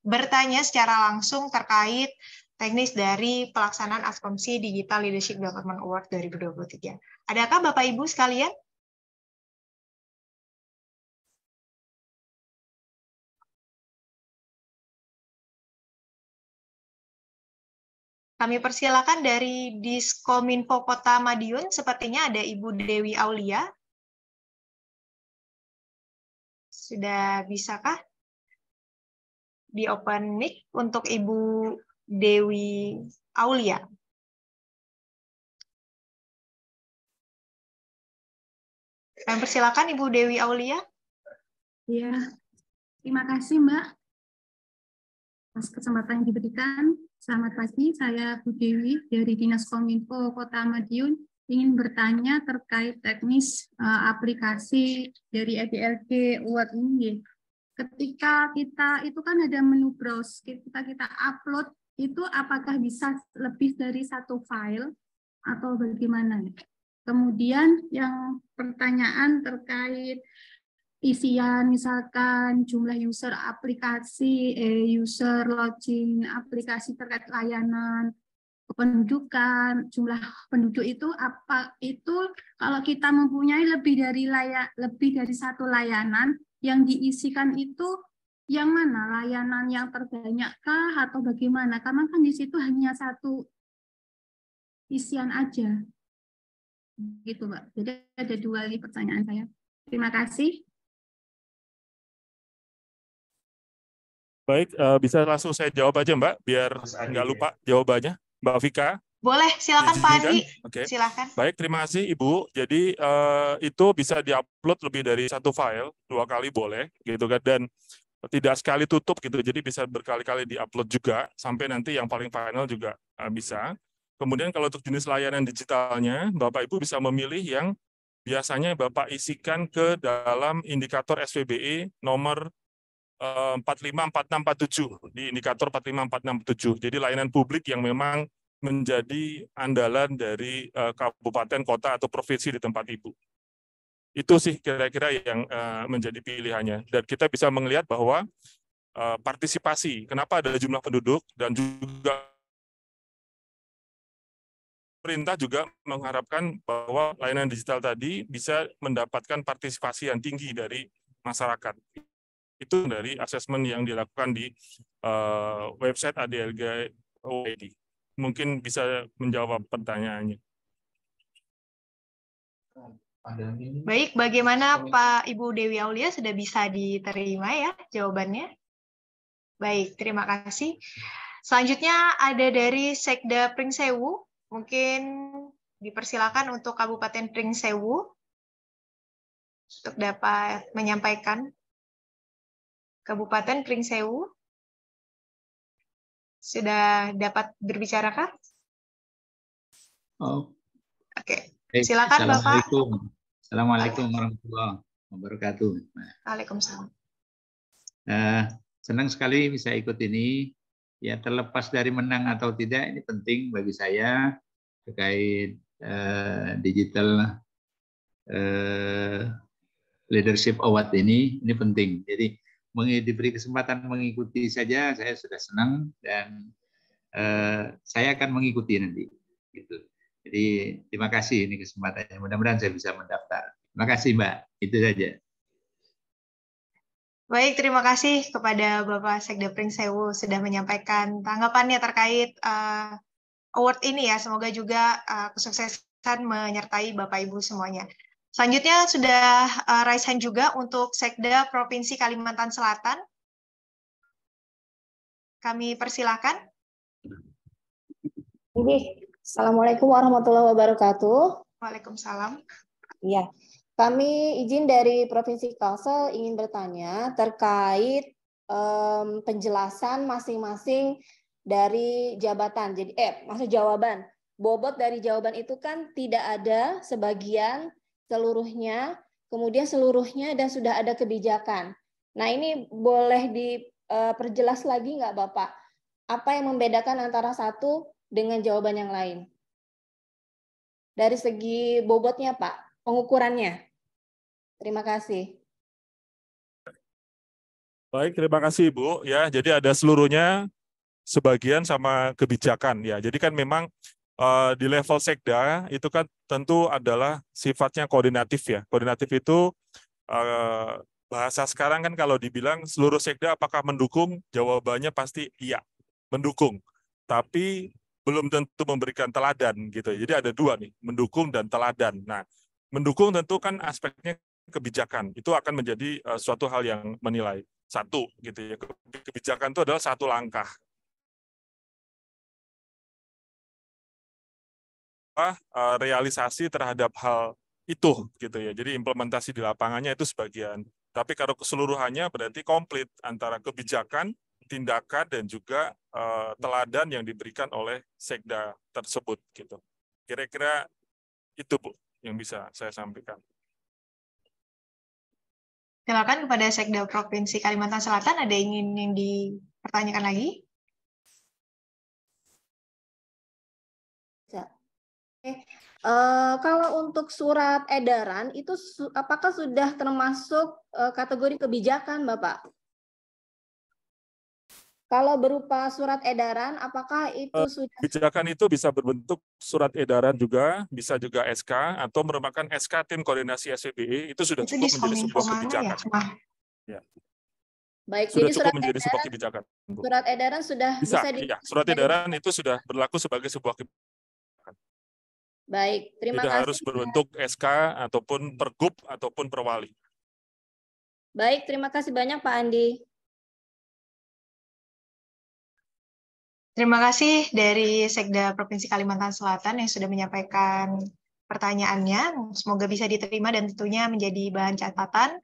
bertanya secara langsung terkait teknis dari pelaksanaan Askomsi Digital Leadership Government Award 2023. Adakah Bapak Ibu sekalian? Kami persilakan dari Diskominfo Kota Madiun, sepertinya ada Ibu Dewi Aulia. Sudah bisakah di open mic untuk Ibu Dewi Aulia? Kami persilakan Ibu Dewi Aulia. Ya, terima kasih Mbak atas kesempatan yang diberikan. Selamat pagi, saya Bu Dewi dari Dinas Kominfo Kota Madiun. Ingin bertanya terkait teknis aplikasi dari EDLG Award ini. Ketika kita itu kan ada menu browse, kita upload itu apakah bisa lebih dari satu file atau bagaimana? Kemudian yang pertanyaan terkait isian, misalkan jumlah user aplikasi, user login aplikasi terkait layanan, kependudukan, jumlah penduduk itu apa itu kalau kita mempunyai lebih dari satu layanan yang diisikan itu yang mana layanan yang terbanyak kah atau bagaimana? Karena kan di situ hanya satu isian aja. Gitu, Mbak. Jadi ada dua lagi pertanyaan saya. Terima kasih. Baik, bisa langsung saya jawab aja Mbak, biar nggak lupa jawabannya. Mbak Vika. Boleh, silakan Pak Andi. Oke. Silakan. Baik, terima kasih Ibu. Jadi itu bisa diupload lebih dari satu file, 2 kali boleh, gitu kan. Dan tidak sekali tutup gitu, jadi bisa berkali-kali diupload juga, sampai nanti yang paling final juga bisa. Kemudian kalau untuk jenis layanan digitalnya, Bapak Ibu bisa memilih yang biasanya Bapak isikan ke dalam indikator SPBE nomor 454647 di indikator 45467. Jadi layanan publik yang memang menjadi andalan dari kabupaten, kota, atau provinsi di tempat Ibu. Itu sih kira-kira yang menjadi pilihannya. Dan kita bisa melihat bahwa partisipasi, kenapa ada jumlah penduduk, dan juga pemerintah juga mengharapkan bahwa layanan digital tadi bisa mendapatkan partisipasi yang tinggi dari masyarakat. Itu dari asesmen yang dilakukan di website ADLG.id. Mungkin bisa menjawab pertanyaannya. Baik, bagaimana Pak Ibu Dewi Aulia, sudah bisa diterima ya jawabannya? Baik, terima kasih. Selanjutnya ada dari Sekda Pringsewu, mungkin dipersilakan untuk Kabupaten Pringsewu untuk dapat menyampaikan. Kabupaten Pringsewu, sudah dapat berbicara kah? Oh. Oke, silakan Bapak. Assalamualaikum warahmatullahi wabarakatuh. Waalaikumsalam. Senang sekali bisa ikut ini. Ya, terlepas dari menang atau tidak, ini penting bagi saya terkait digital leadership award ini penting. Jadi diberi kesempatan mengikuti saja, saya sudah senang, dan saya akan mengikuti nanti. Gitu. Jadi terima kasih ini kesempatannya. Mudah-mudahan saya bisa mendaftar. Terima kasih Mbak. Itu saja. Baik, terima kasih kepada Bapak Sekda Pringsewu sudah menyampaikan tanggapannya terkait award ini ya. Semoga juga kesuksesan menyertai Bapak Ibu semuanya. Selanjutnya sudah raise hand juga untuk Sekda Provinsi Kalimantan Selatan. Kami persilakan. Assalamualaikum warahmatullahi wabarakatuh. Waalaikumsalam. Iya, kami izin dari Provinsi Kalsel ingin bertanya terkait penjelasan masing-masing dari jabatan. Jadi, maksud jawaban. Bobot dari jawaban itu kan tidak ada sebagian, seluruhnya, kemudian seluruhnya, dan sudah ada kebijakan. Nah, ini boleh diperjelas lagi nggak Bapak? Apa yang membedakan antara satu dengan jawaban yang lain? Dari segi bobotnya, Pak, pengukurannya. Terima kasih. Baik, terima kasih Ibu. Ya, jadi ada seluruhnya, sebagian, sama kebijakan. Ya, jadi kan memang di level sekda itu kan tentu adalah sifatnya koordinatif ya. Koordinatif itu bahasa sekarang kan kalau dibilang seluruh sekda apakah mendukung, jawabannya pasti iya, mendukung. Tapi belum tentu memberikan teladan gitu. Jadi ada dua nih, mendukung dan teladan. Nah, mendukung tentu kan aspeknya kebijakan. Itu akan menjadi suatu hal yang menilai. Satu gitu ya. Kebijakan itu adalah satu langkah. Realisasi terhadap hal itu gitu ya. Jadi implementasi di lapangannya itu sebagian. Tapi kalau keseluruhannya berarti komplit antara kebijakan, tindakan, dan juga teladan yang diberikan oleh sekda tersebut gitu. Kira-kira itu Bu yang bisa saya sampaikan. Silakan kepada Sekda Provinsi Kalimantan Selatan, ada yang dipertanyakan lagi? Kalau untuk surat edaran itu apakah sudah termasuk kategori kebijakan, Bapak? Kalau berupa surat edaran, apakah itu sudah? Kebijakan itu bisa berbentuk surat edaran juga, bisa juga SK, atau merupakan SK Tim Koordinasi SPBE, itu sudah cukup menjadi sebuah kebijakan. Ya? Baik, sudah jadi cukup menjadi sebuah kebijakan. surat edaran sudah Bisa, di ya, surat edaran itu sudah berlaku sebagai sebuah kebijakan. Baik, terima Tidak kasih. harus berbentuk SK ataupun pergub ataupun perwali. Baik, terima kasih banyak Pak Andi. Terima kasih dari Sekda Provinsi Kalimantan Selatan yang sudah menyampaikan pertanyaannya. Semoga bisa diterima dan tentunya menjadi bahan catatan.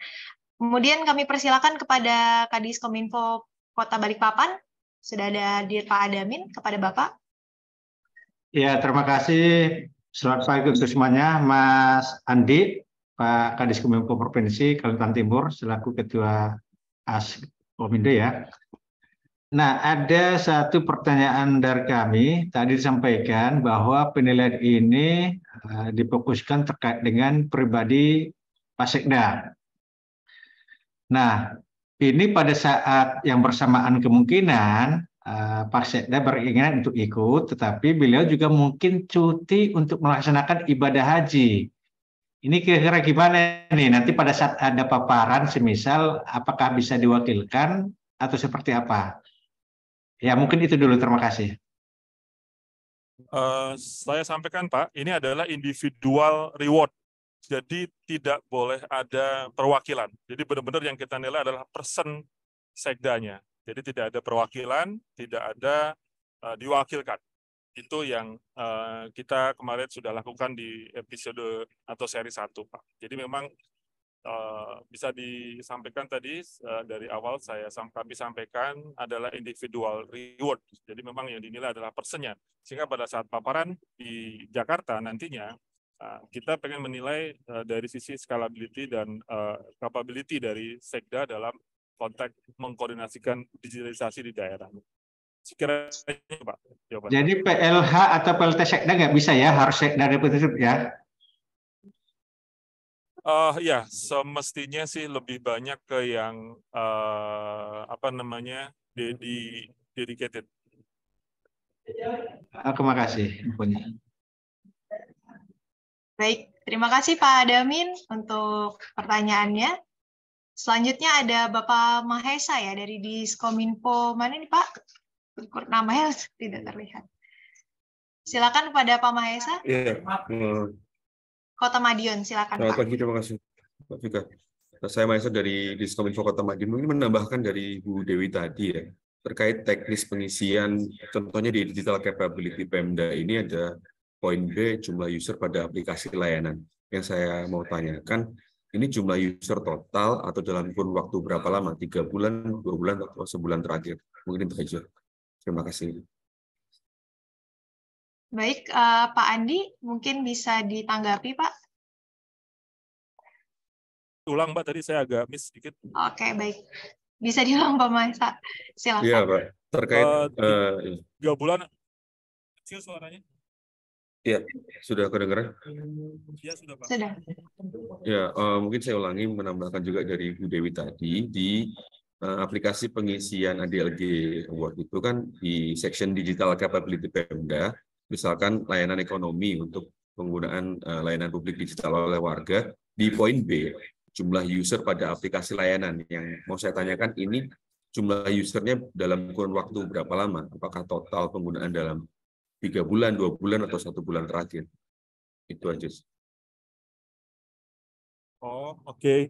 Kemudian kami persilakan kepada Kadis Kominfo Kota Balikpapan. Sudah ada Pak Adamin, kepada Bapak. Ya, terima kasih. Selamat pagi untuk semuanya. Mas Andi, Pak Kadis Kominfo Provinsi Kalimantan Timur, selaku Ketua Askomindo ya. Nah, ada satu pertanyaan dari kami. Tadi disampaikan bahwa penilaian ini difokuskan terkait dengan pribadi Pak Sekda. Nah, ini pada saat yang bersamaan kemungkinan Pak Sekda beringinan untuk ikut, tetapi beliau juga mungkin cuti untuk melaksanakan ibadah haji. Ini kira-kira gimana nih? Nanti pada saat ada paparan, semisal apakah bisa diwakilkan atau seperti apa? Ya, mungkin itu dulu. Terima kasih. Saya sampaikan Pak, ini adalah individual reward. Jadi tidak boleh ada perwakilan. Jadi benar-benar yang kita nilai adalah person sekdanya. Jadi tidak ada perwakilan, tidak ada diwakilkan. Itu yang kita kemarin sudah lakukan di episode atau seri 1, Pak. Jadi memang bisa disampaikan tadi dari awal kami sampaikan adalah individual reward. Jadi memang yang dinilai adalah personnya. Sehingga pada saat paparan di Jakarta nantinya kita pengen menilai dari sisi scalability dan capability dari Sekda dalam konteks mengkoordinasikan digitalisasi di daerah. Sekiranya Pak, jawaban. Jadi PLH atau PLT Sekda nggak bisa ya, harus Sekda representatif ya? Ya, semestinya sih lebih banyak ke yang dedicated. Terima kasih infonya. Baik, terima kasih Pak Adamin untuk pertanyaannya. Selanjutnya ada Bapak Mahesa ya dari Diskominfo. Mana nih Pak? Namanya tidak terlihat. Silakan kepada Pak Mahesa. Iya. Kota Madiun, silakan Selamat Pak. pagi, terima kasih Pak Vika. Saya Mahesa dari Diskominfo Kota Madiun. Mungkin menambahkan dari Bu Dewi tadi ya, terkait teknis pengisian, contohnya di Digital Capability Pemda ini ada poin B, jumlah user pada aplikasi layanan. Yang saya mau tanyakan, ini jumlah user total atau dalam kurun waktu berapa lama? 3 bulan, 2 bulan, atau sebulan terakhir? Mungkin itu saja. Terima kasih. Baik, Pak Andi, mungkin bisa ditanggapi, Pak. Ulang, Mbak, tadi saya agak miss sedikit. Oke, baik. Bisa diulang, Pak Mahesa. Silakan. Iya, Pak. Terkait 3 bulan, kecil suaranya. Iya, sudah kedengaran? Iya, sudah, Pak. Sudah. Ya, mungkin saya ulangi menambahkan juga dari Bu Dewi tadi, di aplikasi pengisian ADLG Award itu kan di section Digital Capability Pemda, misalkan layanan ekonomi untuk penggunaan layanan publik digital oleh warga, di poin B, jumlah user pada aplikasi layanan. Yang mau saya tanyakan ini, jumlah usernya dalam kurun waktu berapa lama? Apakah total penggunaan dalam 3 bulan, 2 bulan, atau 1 bulan terakhir? Itu aja. Oh, oke.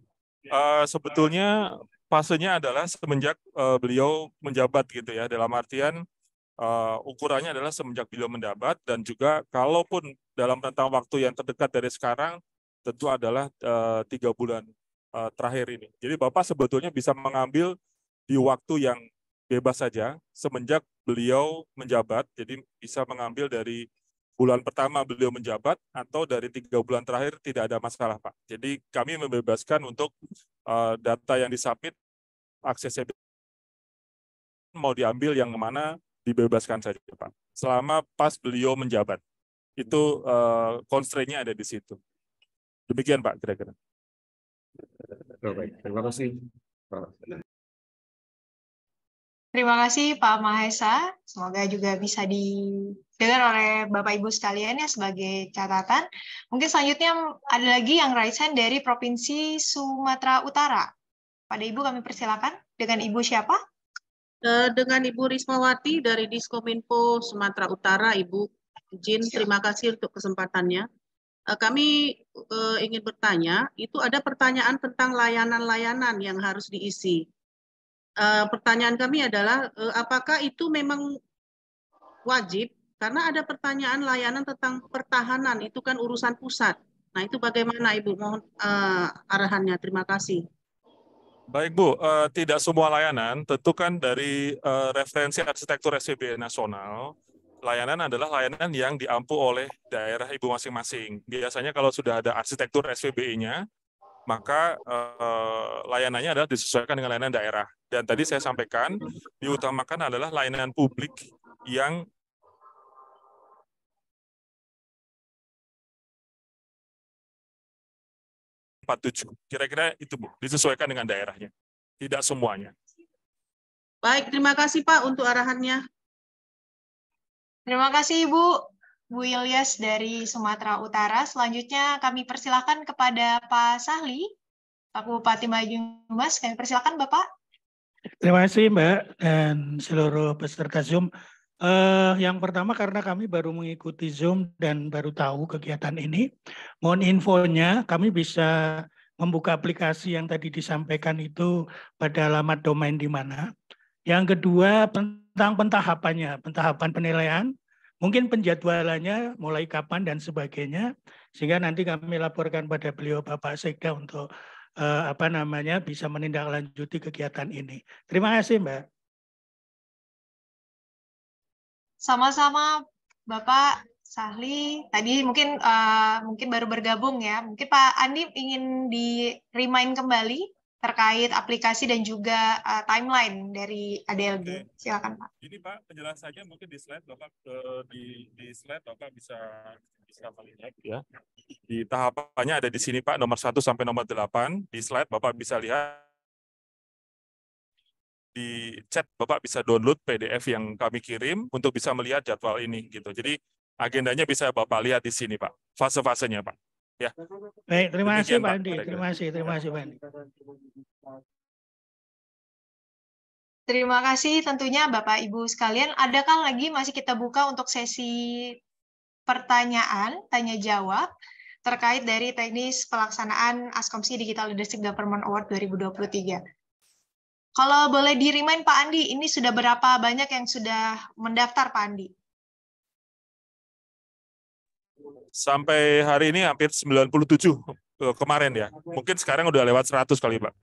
Sebetulnya fasenya adalah semenjak beliau menjabat gitu ya, dalam artian ukurannya adalah semenjak beliau menjabat, dan juga kalaupun dalam rentang waktu yang terdekat dari sekarang tentu adalah 3 bulan terakhir ini. Jadi Bapak sebetulnya bisa mengambil di waktu yang bebas saja semenjak beliau menjabat, jadi bisa mengambil dari bulan pertama beliau menjabat atau dari 3 bulan terakhir, tidak ada masalah, Pak. Jadi kami membebaskan untuk data yang disubmit, aksesnya mau diambil yang mana dibebaskan saja, Pak. Selama pas beliau menjabat. Itu constraint-nya ada di situ. Demikian, Pak, kira-kira. Baik, terima kasih, Pak. Terima kasih Pak Mahesa. Semoga juga bisa didengar oleh Bapak Ibu sekalian ya sebagai catatan. Mungkin selanjutnya ada lagi yang raise hand dari Provinsi Sumatera Utara. Pada Ibu kami persilakan. Dengan Ibu siapa? Dengan Ibu Rismawati dari Diskominfo Sumatera Utara, Ibu. Izin, terima kasih untuk kesempatannya. Kami ingin bertanya, itu ada pertanyaan tentang layanan-layanan yang harus diisi. Pertanyaan kami adalah, apakah itu memang wajib? Karena ada pertanyaan layanan tentang pertahanan, itu kan urusan pusat. Nah, itu bagaimana Ibu? Mohon arahannya. Terima kasih. Baik Bu, tidak semua layanan, tentu kan dari referensi arsitektur SPB nasional, layanan adalah layanan yang diampu oleh daerah Ibu masing-masing. Biasanya kalau sudah ada arsitektur SPBI-nya, maka layanannya adalah disesuaikan dengan layanan daerah. Dan tadi saya sampaikan, diutamakan adalah layanan publik yang kira-kira itu Bu, disesuaikan dengan daerahnya. Tidak semuanya. Baik, terima kasih Pak untuk arahannya. Terima kasih Ibu. Bu Ilyas dari Sumatera Utara. Selanjutnya kami persilakan kepada Pak Sahli, Pak Bupati Banyumas. Kami persilakan Bapak. Terima kasih Mbak dan seluruh peserta Zoom. Yang pertama karena kami baru mengikuti Zoom dan baru tahu kegiatan ini, mohon infonya kami bisa membuka aplikasi yang tadi disampaikan itu pada alamat domain di mana. Yang kedua tentang pentahapan penilaian, mungkin penjadwalannya mulai kapan dan sebagainya, sehingga nanti kami laporkan pada beliau Bapak Sekda untuk bisa menindaklanjuti kegiatan ini. Terima kasih Mbak. Sama-sama Bapak Sahli. Tadi mungkin baru bergabung ya. Mungkin Pak Andi ingin di-remind kembali terkait aplikasi dan juga timeline dari ADLG. Silakan Pak. Ini Pak penjelasannya mungkin di slide Bapak di slide Bapak bisa melihat ya. Di tahapannya ada di sini Pak nomor 1 sampai nomor 8. Di slide Bapak bisa lihat. Di chat Bapak bisa download PDF yang kami kirim untuk bisa melihat jadwal ini gitu. Jadi agendanya bisa Bapak lihat di sini Pak. Fase-fasenya Pak. Ya. Baik, terima kasih Pak Andi. Terima kasih Pak Andi. Terima kasih tentunya Bapak Ibu sekalian. Adakah lagi masih kita buka untuk sesi pertanyaan, tanya jawab terkait dari teknis pelaksanaan Askomsi Digital Leadership Government Award 2023. Kalau boleh di-remind Pak Andi, ini sudah berapa banyak yang sudah mendaftar Pak Andi? Sampai hari ini hampir 97 kemarin ya. Mungkin sekarang udah lewat 100 kali Pak.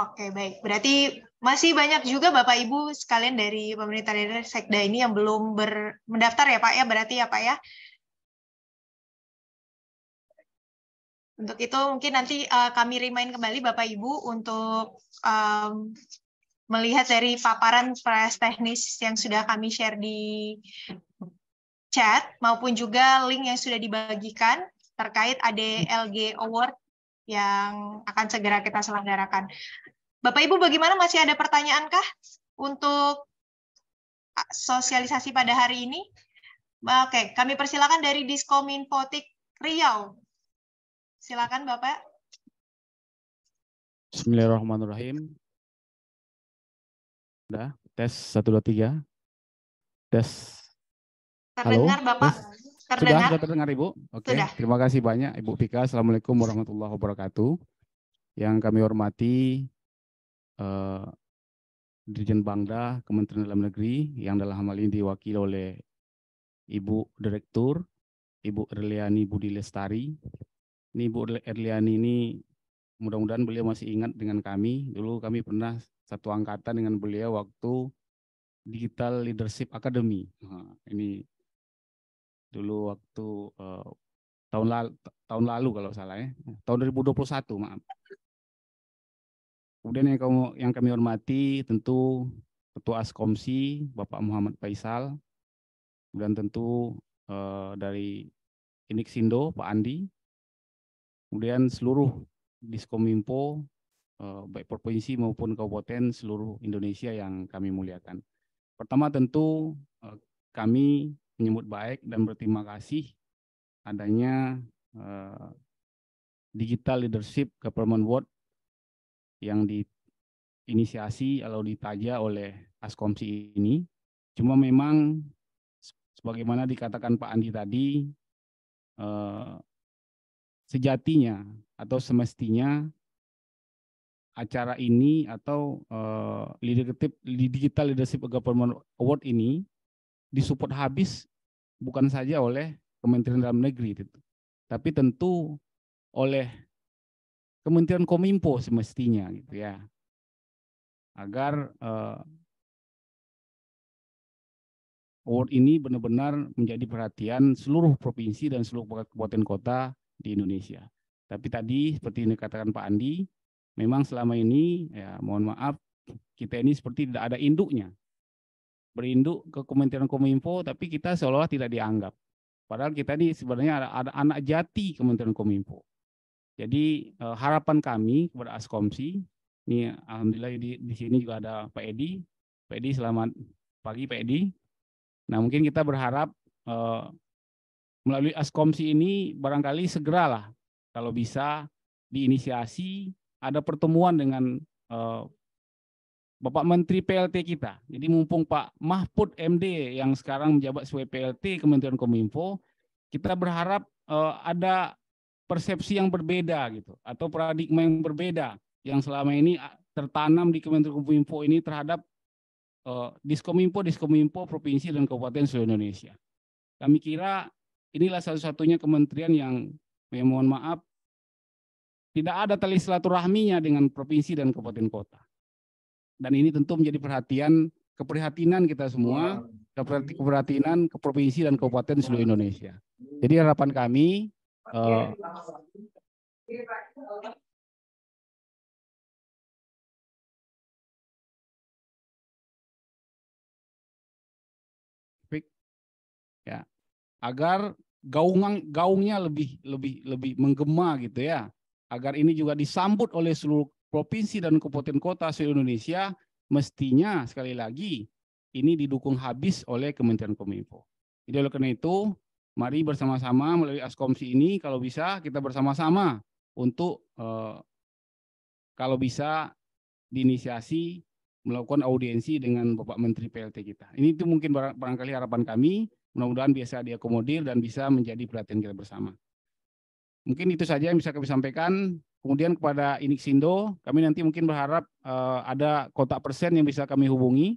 Oke, baik. Berarti masih banyak juga Bapak Ibu sekalian dari pemerintah daerah Sekda ini yang belum mendaftar ya Pak ya, berarti ya Pak ya. Untuk itu mungkin nanti kami remind kembali Bapak Ibu untuk melihat dari paparan press teknis yang sudah kami share di chat maupun juga link yang sudah dibagikan terkait ADLG Award yang akan segera kita selenggarakan. Bapak Ibu bagaimana, masih ada pertanyaan kah untuk sosialisasi pada hari ini? Oke, kami persilakan dari Diskominfotik Riau. Silakan Bapak. Bismillahirrahmanirrahim. Udah, tes 1 2 3. Tes. Terdengar halo, Bapak? tes. Terdengar? Sudah terdengar Ibu? Oke, Sudah. Terima kasih banyak Ibu Pika. Assalamualaikum warahmatullahi wabarakatuh. Yang kami hormati Dirjen Bangda Kementerian Dalam Negeri yang dalam hal ini diwakili oleh Ibu Direktur, Ibu Erliani Budi Lestari. Ini Ibu Erliani ini mudah-mudahan beliau masih ingat dengan kami. Dulu kami pernah satu angkatan dengan beliau waktu Digital Leadership Academy. Nah, ini dulu waktu tahun lalu kalau salah ya, tahun 2021 maaf. Kemudian yang kami hormati tentu Ketua Askomsi Bapak Muhammad Faisal, kemudian tentu dari Inixindo Pak Andi, kemudian seluruh Diskominfo baik provinsi maupun kabupaten seluruh Indonesia yang kami muliakan. Pertama tentu kami menyambut baik dan berterima kasih adanya Digital Leadership Government Award yang diinisiasi atau ditaja oleh Askomsi ini. Cuma memang sebagaimana dikatakan Pak Andi tadi, sejatinya atau semestinya acara ini atau Digital Leadership Government Award ini disupport habis bukan saja oleh Kementerian Dalam Negeri, tapi tentu oleh Kementerian Kominfo semestinya gitu ya, agar award ini benar-benar menjadi perhatian seluruh provinsi dan seluruh kabupaten kota di Indonesia. Tapi tadi seperti yang dikatakan Pak Andi, memang selama ini ya mohon maaf kita ini seperti tidak ada induknya. Berinduk ke Kementerian Kominfo tapi kita seolah tidak dianggap. Padahal kita ini sebenarnya ada anak jati Kementerian Kominfo. Jadi harapan kami kepada Askomsi, ini alhamdulillah di sini juga ada Pak Edi. Pak Edi, selamat pagi Pak Edi. Nah, mungkin kita berharap melalui Askomsi ini barangkali segeralah kalau bisa diinisiasi ada pertemuan dengan Bapak Menteri PLT kita. Jadi mumpung Pak Mahfud MD yang sekarang menjabat sebagai PLT Kementerian Kominfo, kita berharap ada persepsi yang berbeda gitu atau paradigma yang berbeda yang selama ini tertanam di Kementerian Kominfo ini terhadap Diskominfo provinsi dan kabupaten seluruh Indonesia. Kami kira inilah satu-satunya kementerian yang mohon maaf tidak ada tali silaturahminya dengan provinsi dan kabupaten kota. Dan ini tentu menjadi keprihatinan kita semua, keprihatinan ke provinsi dan kabupaten seluruh Indonesia. Jadi harapan kami ya, agar gaungnya lebih menggema gitu ya, agar ini juga disambut oleh seluruh provinsi dan kabupaten kota seluruh Indonesia, mestinya sekali lagi ini didukung habis oleh Kementerian Kominfo. Jadi oleh karena itu, mari bersama-sama melalui Askomsi ini kalau bisa kita bersama-sama untuk kalau bisa diinisiasi melakukan audiensi dengan Bapak Menteri PLT kita. Ini itu mungkin barangkali harapan kami, mudah-mudahan bisa diakomodir dan bisa menjadi perhatian kita bersama. Mungkin itu saja yang bisa kami sampaikan. Kemudian kepada Inixindo, kami nanti mungkin berharap ada kontak person yang bisa kami hubungi.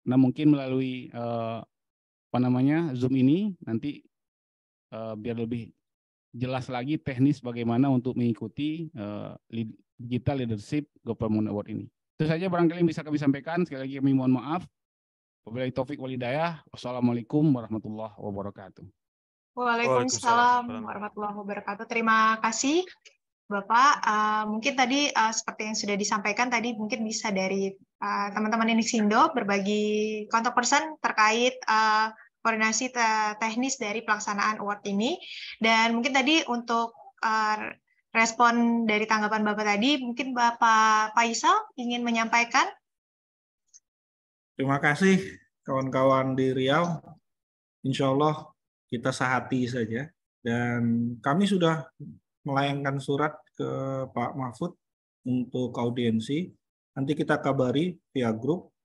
Nah mungkin melalui Zoom ini nanti biar lebih jelas lagi teknis bagaimana untuk mengikuti Digital Leadership Government Award ini. Itu saja barangkali yang bisa kami sampaikan. Sekali lagi kami mohon maaf. Wabillahi taufik wal hidayah. Wassalamualaikum warahmatullahi wabarakatuh. Waalaikumsalam warahmatullahi wabarakatuh. Terima kasih Bapak. Mungkin tadi seperti yang sudah disampaikan tadi mungkin bisa dari teman-teman Inixindo berbagi kontak person terkait koordinasi teknis dari pelaksanaan award ini. Dan mungkin tadi untuk respon dari tanggapan Bapak tadi, mungkin Bapak Faisal ingin menyampaikan. Terima kasih kawan-kawan di Riau. Insya Allah kita sehati saja. Dan kami sudah melayangkan surat ke Pak Mahfud untuk audiensi. Nanti kita kabari via grup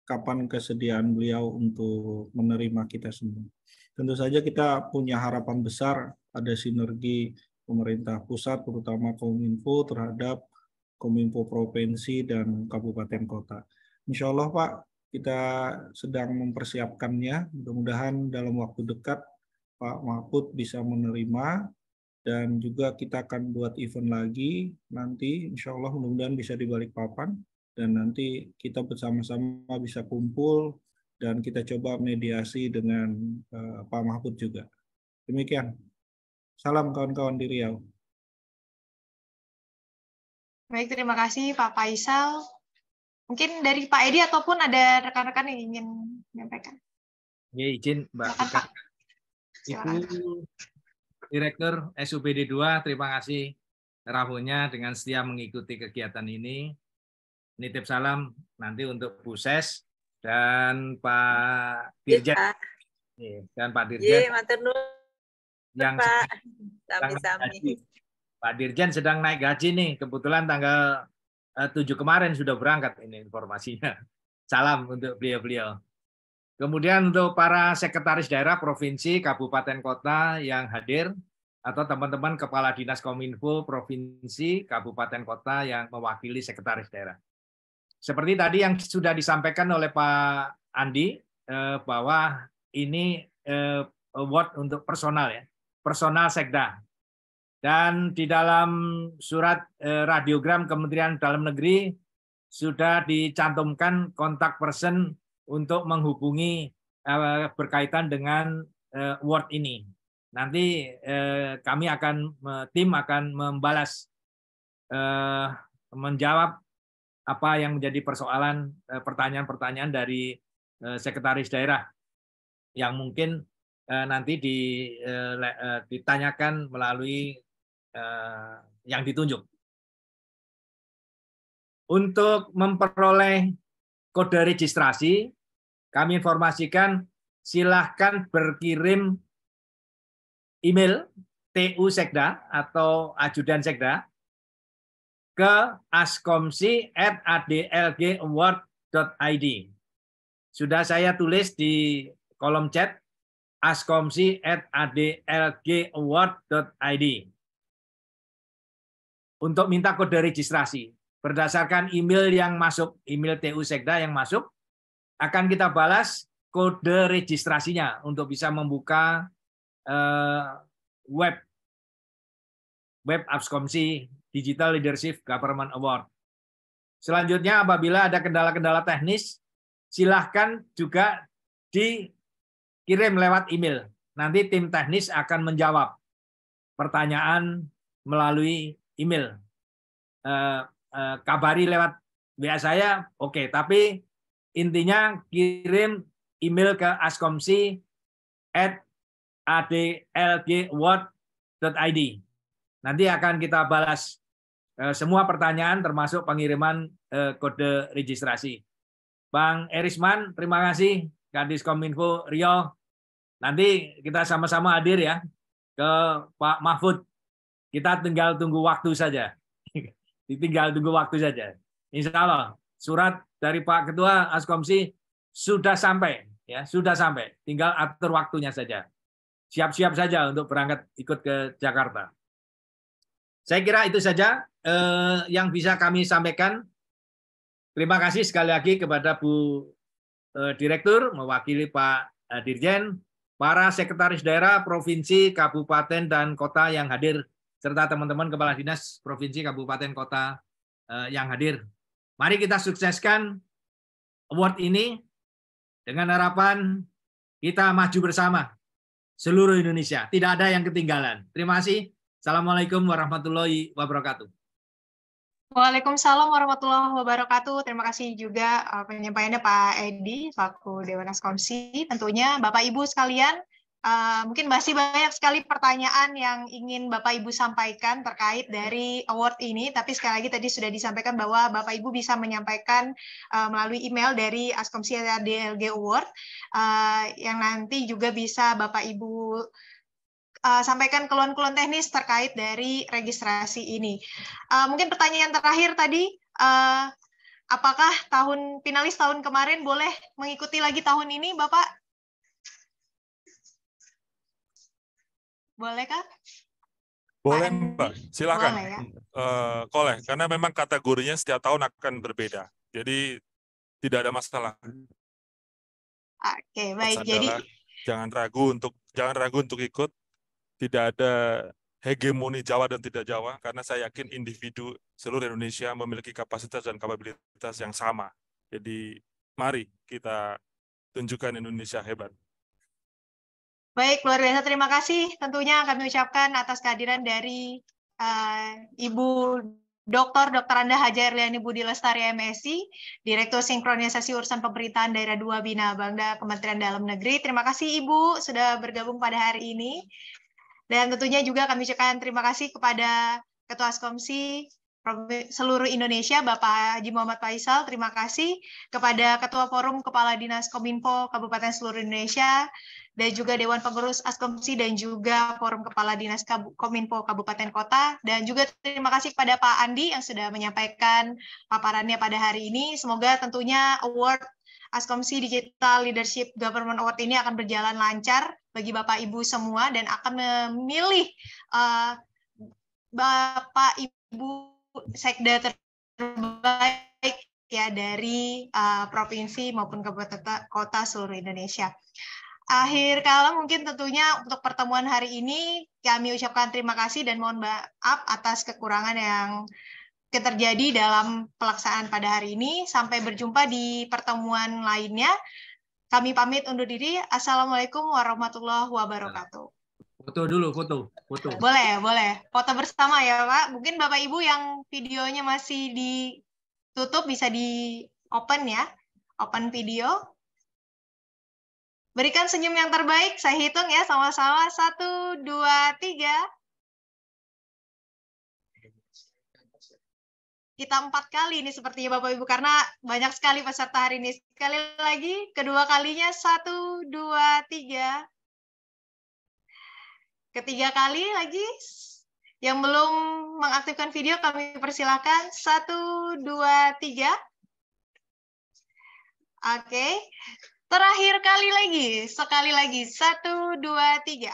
kapan kesediaan beliau untuk menerima kita semua. Tentu saja kita punya harapan besar ada sinergi pemerintah pusat, terutama Kominfo terhadap Kominfo provinsi dan kabupaten kota. Insya Allah Pak, kita sedang mempersiapkannya. Mudah-mudahan dalam waktu dekat Pak Mahfud bisa menerima. Dan juga kita akan buat event lagi nanti, insya Allah mudah-mudahan bisa di Balikpapan. Dan nanti kita bersama-sama bisa kumpul dan kita coba mediasi dengan Pak Mahfud juga. Demikian. Salam kawan-kawan di Riau. Baik, terima kasih Pak Faisal. Mungkin dari Pak Edi ataupun ada rekan-rekan yang ingin menyampaikan. Ya, izin Mbak. Ibu Direktur SUBD 2, terima kasih Rahunya dengan setia mengikuti kegiatan ini. Nitip salam nanti untuk Bu Ses dan Pak Dirjen. Dan Pak Dirjen. Yang Pak Dirjen sedang naik gaji nih. Kebetulan tanggal 7 kemarin sudah berangkat ini informasinya. Salam untuk beliau-beliau. Kemudian untuk para sekretaris daerah provinsi, kabupaten, kota yang hadir, atau teman-teman kepala dinas Kominfo provinsi, kabupaten, kota yang mewakili sekretaris daerah. Seperti tadi yang sudah disampaikan oleh Pak Andi, bahwa ini award untuk personal ya, personal sekda. Dan di dalam surat radiogram Kementerian Dalam Negeri sudah dicantumkan kontak person untuk menghubungi berkaitan dengan award ini. Nanti kami tim akan membalas, menjawab apa yang menjadi persoalan, pertanyaan-pertanyaan dari sekretaris daerah yang mungkin nanti ditanyakan melalui yang ditunjuk. Untuk memperoleh kode registrasi, kami informasikan silahkan berkirim email TU Sekda atau ajudan Sekda ke askomsi@adlgaward.id. Sudah saya tulis di kolom chat askomsi@adlgaward.id untuk minta kode registrasi. Berdasarkan email yang masuk, email TU Sekda yang masuk, akan kita balas kode registrasinya untuk bisa membuka web Askomsi Digital Leadership Government Award. Selanjutnya, apabila ada kendala-kendala teknis, silahkan juga dikirim lewat email. Nanti tim teknis akan menjawab pertanyaan melalui email. Kabari lewat WA saya, oke. Tapi intinya kirim email ke askomsi@adlgaward.id. Nanti akan kita balas semua pertanyaan termasuk pengiriman kode registrasi. Bang Erisman, terima kasih. Kadis Kominfo Riau. Nanti kita sama-sama hadir ya ke Pak Mahfud. Kita tinggal tunggu waktu saja. Tinggal tunggu waktu saja. Insya Allah surat dari Pak Ketua Askomsi sudah sampai, ya sudah sampai. Tinggal atur waktunya saja. Siap-siap saja untuk berangkat ikut ke Jakarta. Saya kira itu saja yang bisa kami sampaikan. Terima kasih sekali lagi kepada Bu Direktur, mewakili Pak Dirjen, para sekretaris daerah, provinsi, kabupaten, dan kota yang hadir, serta teman-teman kepala dinas provinsi, kabupaten, kota yang hadir. Mari kita sukseskan award ini dengan harapan kita maju bersama seluruh Indonesia. Tidak ada yang ketinggalan. Terima kasih. Assalamualaikum warahmatullahi wabarakatuh. Waalaikumsalam warahmatullahi wabarakatuh. Terima kasih juga penyampaiannya Pak Edi, selaku Dewan Askomsi. Tentunya Bapak Ibu sekalian, mungkin masih banyak sekali pertanyaan yang ingin Bapak Ibu sampaikan terkait dari award ini, tapi sekali lagi tadi sudah disampaikan bahwa Bapak Ibu bisa menyampaikan melalui email dari Askomsi ADLG Award, yang nanti juga bisa Bapak Ibu sampaikan keluhan-keluhan teknis terkait dari registrasi ini. Mungkin pertanyaan terakhir tadi, apakah finalis tahun kemarin boleh mengikuti lagi tahun ini, Bapak? Boleh kah? Boleh, Mbak. Silakan. Boleh, ya? Boleh, karena memang kategorinya setiap tahun akan berbeda. Jadi tidak ada masalah. Oke, baik. Jadi jangan ragu untuk ikut. Tidak ada hegemoni Jawa dan tidak Jawa, karena saya yakin individu seluruh Indonesia memiliki kapasitas dan kapabilitas yang sama. Jadi mari kita tunjukkan Indonesia hebat. Baik, luar biasa. Terima kasih tentunya kami ucapkan atas kehadiran dari Ibu Dr. Anda Haja Erliani Budi Lestari MSI, Direktur Sinkronisasi Urusan Pemerintahan Daerah 2 Bina Bangda Kementerian Dalam Negeri. Terima kasih Ibu sudah bergabung pada hari ini. Dan tentunya juga kami ucapkan terima kasih kepada Ketua Askomsi seluruh Indonesia, Bapak Haji Muhammad Faisal. Terima kasih kepada Ketua Forum Kepala Dinas Kominfo Kabupaten seluruh Indonesia, dan juga Dewan Pengurus Askomsi, dan juga Forum Kepala Dinas Kominfo Kabupaten Kota, dan juga terima kasih kepada Pak Andi yang sudah menyampaikan paparannya pada hari ini. Semoga tentunya award Askomsi Digital Leadership Government Award ini akan berjalan lancar bagi Bapak Ibu semua, dan akan memilih Bapak Ibu sekda terbaik ya dari provinsi maupun kabupaten kota seluruh Indonesia. Akhir kala mungkin tentunya untuk pertemuan hari ini kami ucapkan terima kasih dan mohon maaf atas kekurangan yang terjadi dalam pelaksanaan pada hari ini. Sampai berjumpa di pertemuan lainnya. Kami pamit undur diri. Assalamualaikum warahmatullahi wabarakatuh. Foto dulu, foto. Boleh, boleh. Foto bersama ya, Pak. Mungkin Bapak Ibu yang videonya masih ditutup bisa di open ya. Open video. Berikan senyum yang terbaik. Saya hitung ya sama-sama. 1, 2, 3. Kita 4 kali ini sepertinya Bapak Ibu, karena banyak sekali peserta hari ini. Sekali lagi, kedua kalinya 1, 2, 3. Ketiga kali lagi, yang belum mengaktifkan video kami persilakan. 1, 2, 3. Oke. Terakhir kali lagi, sekali lagi. 1, 2, 3.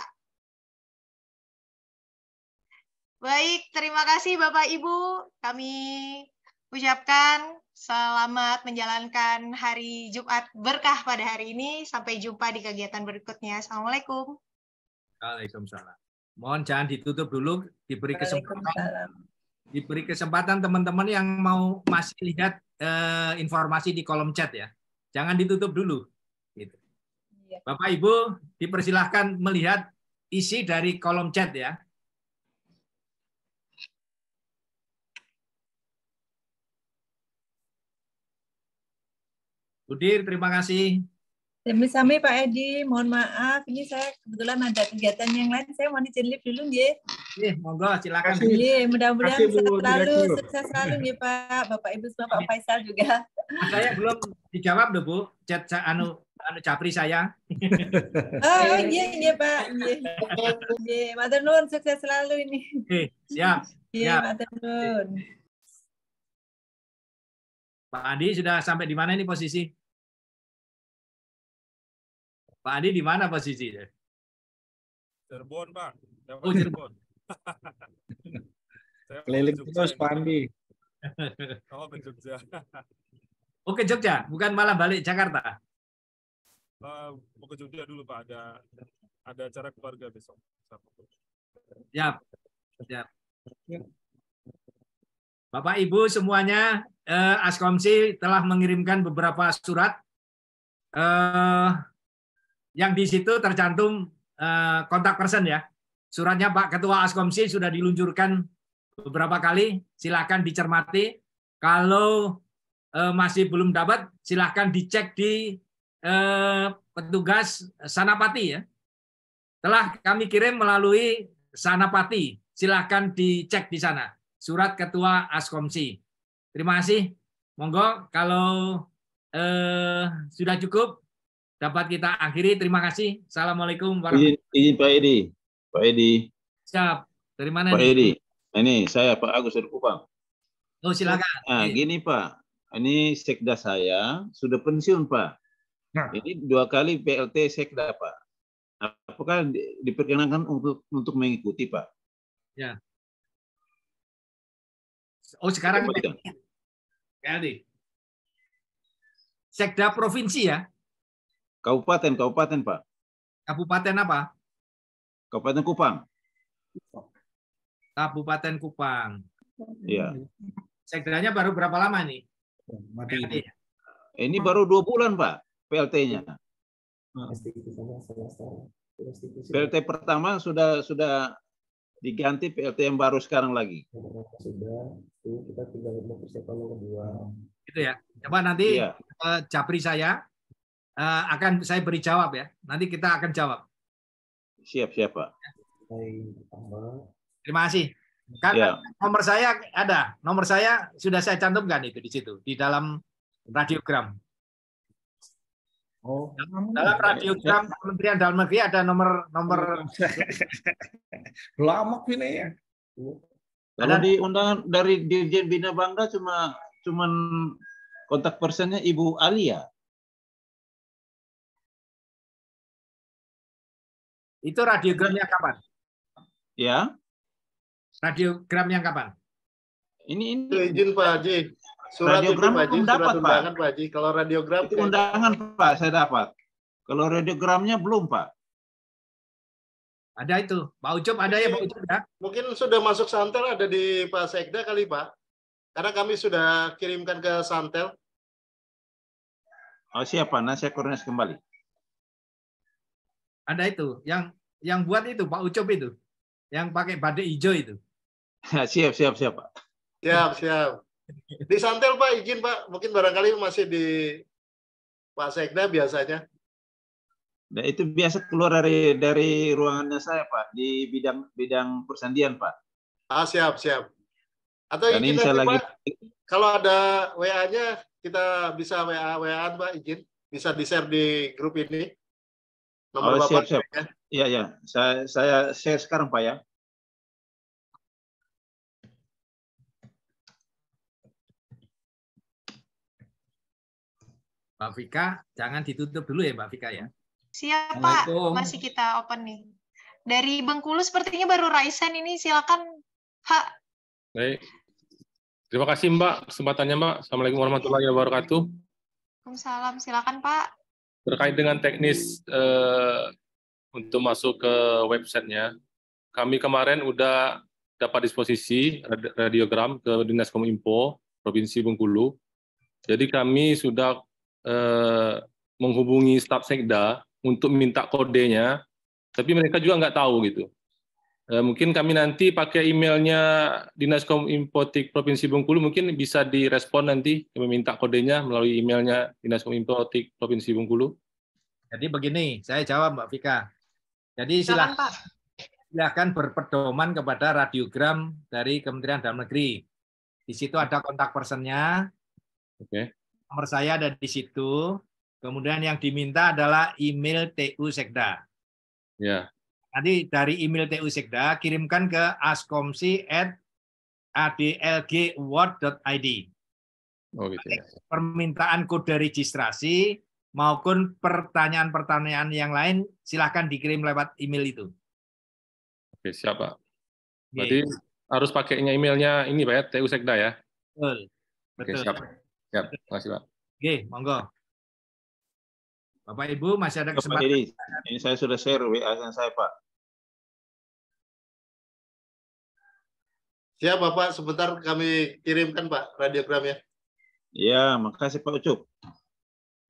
Baik, terima kasih Bapak Ibu. Kami ucapkan selamat menjalankan hari Jumat berkah pada hari ini. Sampai jumpa di kegiatan berikutnya. Assalamualaikum. Waalaikumsalam. Mohon jangan ditutup dulu, diberi kesempatan teman-teman yang mau masih lihat informasi di kolom chat ya. Jangan ditutup dulu. Gitu. Bapak Ibu dipersilahkan melihat isi dari kolom chat ya. Budir, terima kasih. Sami-sami Pak Edi, mohon maaf, ini saya kebetulan ada kegiatan yang lain, saya mau izin live dulu nggih. Monggo silakan. Mudah-mudahan sukses selalu nggih Pak, Bapak Ibu semua, Pak Faisal juga. Saya belum dijawab loh Bu, chat anu Capri saya. Oh iya Pak, iya. Matur nuwun, sukses selalu ini. Siap. Iya, matur nuwun. Pak Andi sudah sampai di mana ini posisi? Pak Andi di mana posisinya? Cirebon, Pak. Oh, Cirebon. Keliling terus, Pak Andi. Oh, ke Jogja. Oke, Jogja, bukan malah balik Jakarta. Mau ke Jogja dulu, Pak. Ada acara keluarga besok. Siap. Bapak Ibu semuanya, Askomsi telah mengirimkan beberapa surat. Yang di situ tercantum kontak person ya. Suratnya Pak Ketua Askomsi sudah diluncurkan beberapa kali. Silakan dicermati. Kalau masih belum dapat, silakan dicek di petugas Sanapati ya. Telah kami kirim melalui Sanapati. Silakan dicek di sana. Surat Ketua Askomsi. Terima kasih. Monggo kalau sudah cukup dapat kita akhiri. Terima kasih. Assalamualaikum warahmatullahi wabarakatuh. Izin Pak Edi. Pak Edi. Siap. Dari mana Pak nih? Edi. Ini saya Pak Agus dari Kupang. Oh, silakan. Nah, gini Pak. Ini sekda saya sudah pensiun Pak. Nah. Ini 2 kali PLT sekda Pak. Apakah diperkenankan untuk mengikuti Pak? Ya. Oh, sekarang PLT. Sekda provinsi ya? Kabupaten Pak. Kabupaten apa? Kabupaten Kupang. Kabupaten Kupang. Iya. Sekdanya baru berapa lama nih? Ini baru 2 bulan Pak PLT-nya. PLT pertama sudah diganti PLT yang baru sekarang lagi. Kita tinggal persiapan yang kedua. Gitu ya. Coba nanti Capri saya akan saya beri jawab ya. Nanti kita akan jawab. Siap Pak. Terima kasih. Kan Ya. nomor saya ada, nomor saya sudah saya cantumkan itu di situ, di dalam radiogram. Oh, Dalam radiogram Kementerian Dalam Negeri ada nomor lama ini ya. Kalau di undangan dari Dirjen Bina Bangda cuman kontak personnya Ibu Alia. Itu radiogramnya kapan? Ya. Radiogram yang kapan? Ini izin Pak Haji. Surat radiogram ini Pak Haji, belum surat dapat, Pak. undangan Pak Haji. Kalau radiogram Itu undangan Pak, saya dapat. Kalau radiogramnya belum Pak. Ada itu, Pak Ucup ada ya Pak Ucup ya? Mungkin sudah masuk Santel, ada di Pak Sekda kali Pak. Karena kami sudah kirimkan ke Santel. Oh siapa? Nah saya koordinasi kembali. Ada itu, yang buat itu Pak Ucup itu, yang pakai batik hijau itu. Siap Pak. Siap. Di Santel Pak, izin Pak. Mungkin barangkali masih di Pak Sekda biasanya. Nah, itu biasa keluar dari ruangannya saya Pak di bidang persandian Pak. Siap. Atau Dan izin ini saya nanti lagi Pak, kalau ada WA-nya kita bisa WA-an Pak, izin. Bisa di-share di grup ini. Nomor Bapak. siap. Iya. Saya share sekarang Pak ya. Mbak Vika, jangan ditutup dulu ya Mbak Vika ya. Siap Pak, masih kita open nih. Dari Bengkulu sepertinya baru Raisan ini, silakan Pak. Baik. Terima kasih Mbak kesempatannya Mbak. Assalamualaikum warahmatullahi wabarakatuh. Waalaikumsalam, silakan Pak. Terkait dengan teknis untuk masuk ke websitenya, kami kemarin udah dapat disposisi radiogram ke Dinas Kominfo Provinsi Bengkulu. Jadi kami sudah menghubungi staf Sekda untuk minta kodenya, tapi mereka juga nggak tahu gitu. Mungkin kami nanti pakai emailnya Dinas Kominfotik Provinsi Bengkulu, mungkin bisa direspon nanti, kami minta kodenya melalui emailnya Dinas Kominfotik Provinsi Bengkulu. Jadi begini, saya jawab Mbak Vika. Jadi silakan berpedoman kepada radiogram dari Kementerian Dalam Negeri. Di situ ada kontak personnya. Oke. Nomor saya ada di situ. Kemudian yang diminta adalah email TU Sekda. Ya. Nanti dari email TU Sekda kirimkan ke askomsi@adlgaward.id. Oh gitu ya. Permintaan kode registrasi maupun pertanyaan-pertanyaan yang lain silahkan dikirim lewat email itu. Oke, siap Pak. Berarti harus pakainya emailnya ini Pak ya, TU Sekda ya? Betul. Oke, siap. Siap, terima kasih Pak. Oke, monggo. Bapak Ibu masih ada kesempatan. Ini saya sudah share WA-nya saya Pak. Siap Bapak, sebentar kami kirimkan Pak radiogramnya. Ya, makasih Pak Ucup.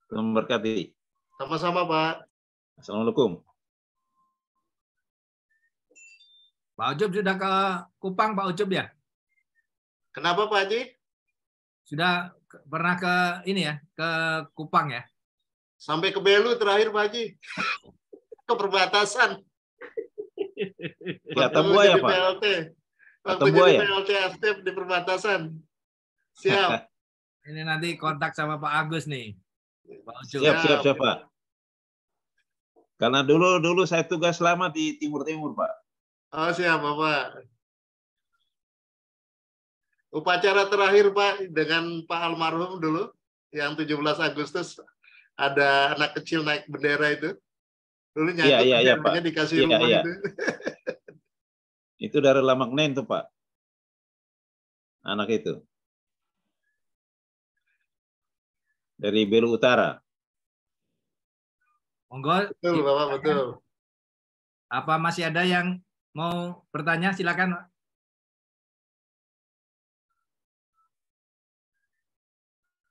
Tuhan memberkati. Sama-sama Pak. Assalamualaikum. Pak Ucup sudah ke Kupang Pak Ucup ya? Kenapa Pak Haji? Sudah pernah ke ini ya, ke Kupang ya? Sampai ke Belu terakhir Pak Haji. Ke perbatasan. Di Atabuaya Pak. PLT. Waktu Atabuaya. jadi PLT aktif di perbatasan. Siap. Ini nanti kontak sama Pak Agus nih. Pak Ucup. Siap Pak. Karena dulu saya tugas lama di Timur Pak. Oh siap Bapak. Upacara terakhir Pak dengan Pak almarhum dulu yang 17 Agustus ada anak kecil naik bendera itu. Dulu nyangkut benderanya dikasih rumah itu. Itu dari Lamaknen tuh Pak. Anak itu. Dari Belu Utara. Monggo. Betul Bapak, betul. Apa masih ada yang mau bertanya? Silakan.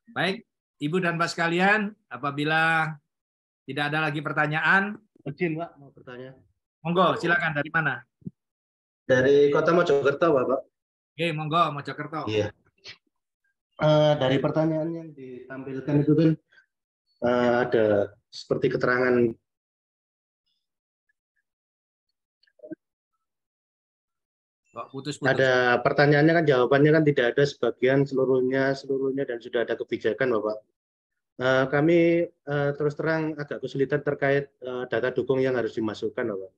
Baik, Ibu dan Pak sekalian, apabila tidak ada lagi pertanyaan, izin Pak mau bertanya. Monggo, silakan. Dari mana? Dari Kota Mojokerto, Bapak. Oke, monggo Mojokerto. Iya. Dari pertanyaan yang ditampilkan itu kan ada seperti keterangan Kok putus-putus? Ada pertanyaannya kan, jawabannya kan tidak ada sebagian, seluruhnya, dan sudah ada kebijakan, Bapak. Kami terus terang agak kesulitan terkait data dukung yang harus dimasukkan, Bapak.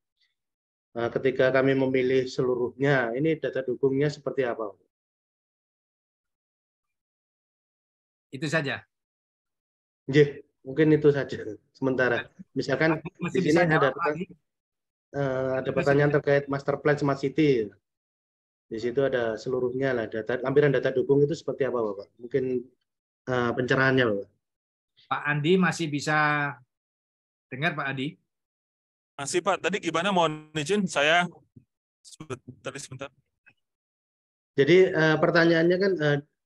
Ketika kami memilih seluruhnya, ini data dukungnya seperti apa? Itu saja. Nggih, mungkin itu saja sementara. Misalkan di sini ada pertanyaan terkait master plan Smart City. Di situ ada seluruhnya lah, lampiran data dukung itu seperti apa, Bapak? Mungkin pencerahannya, Bapak. Pak Andi masih bisa dengar, Pak Andi? Masih, Pak. Tadi gimana, mohon izin saya sebentar. Jadi pertanyaannya kan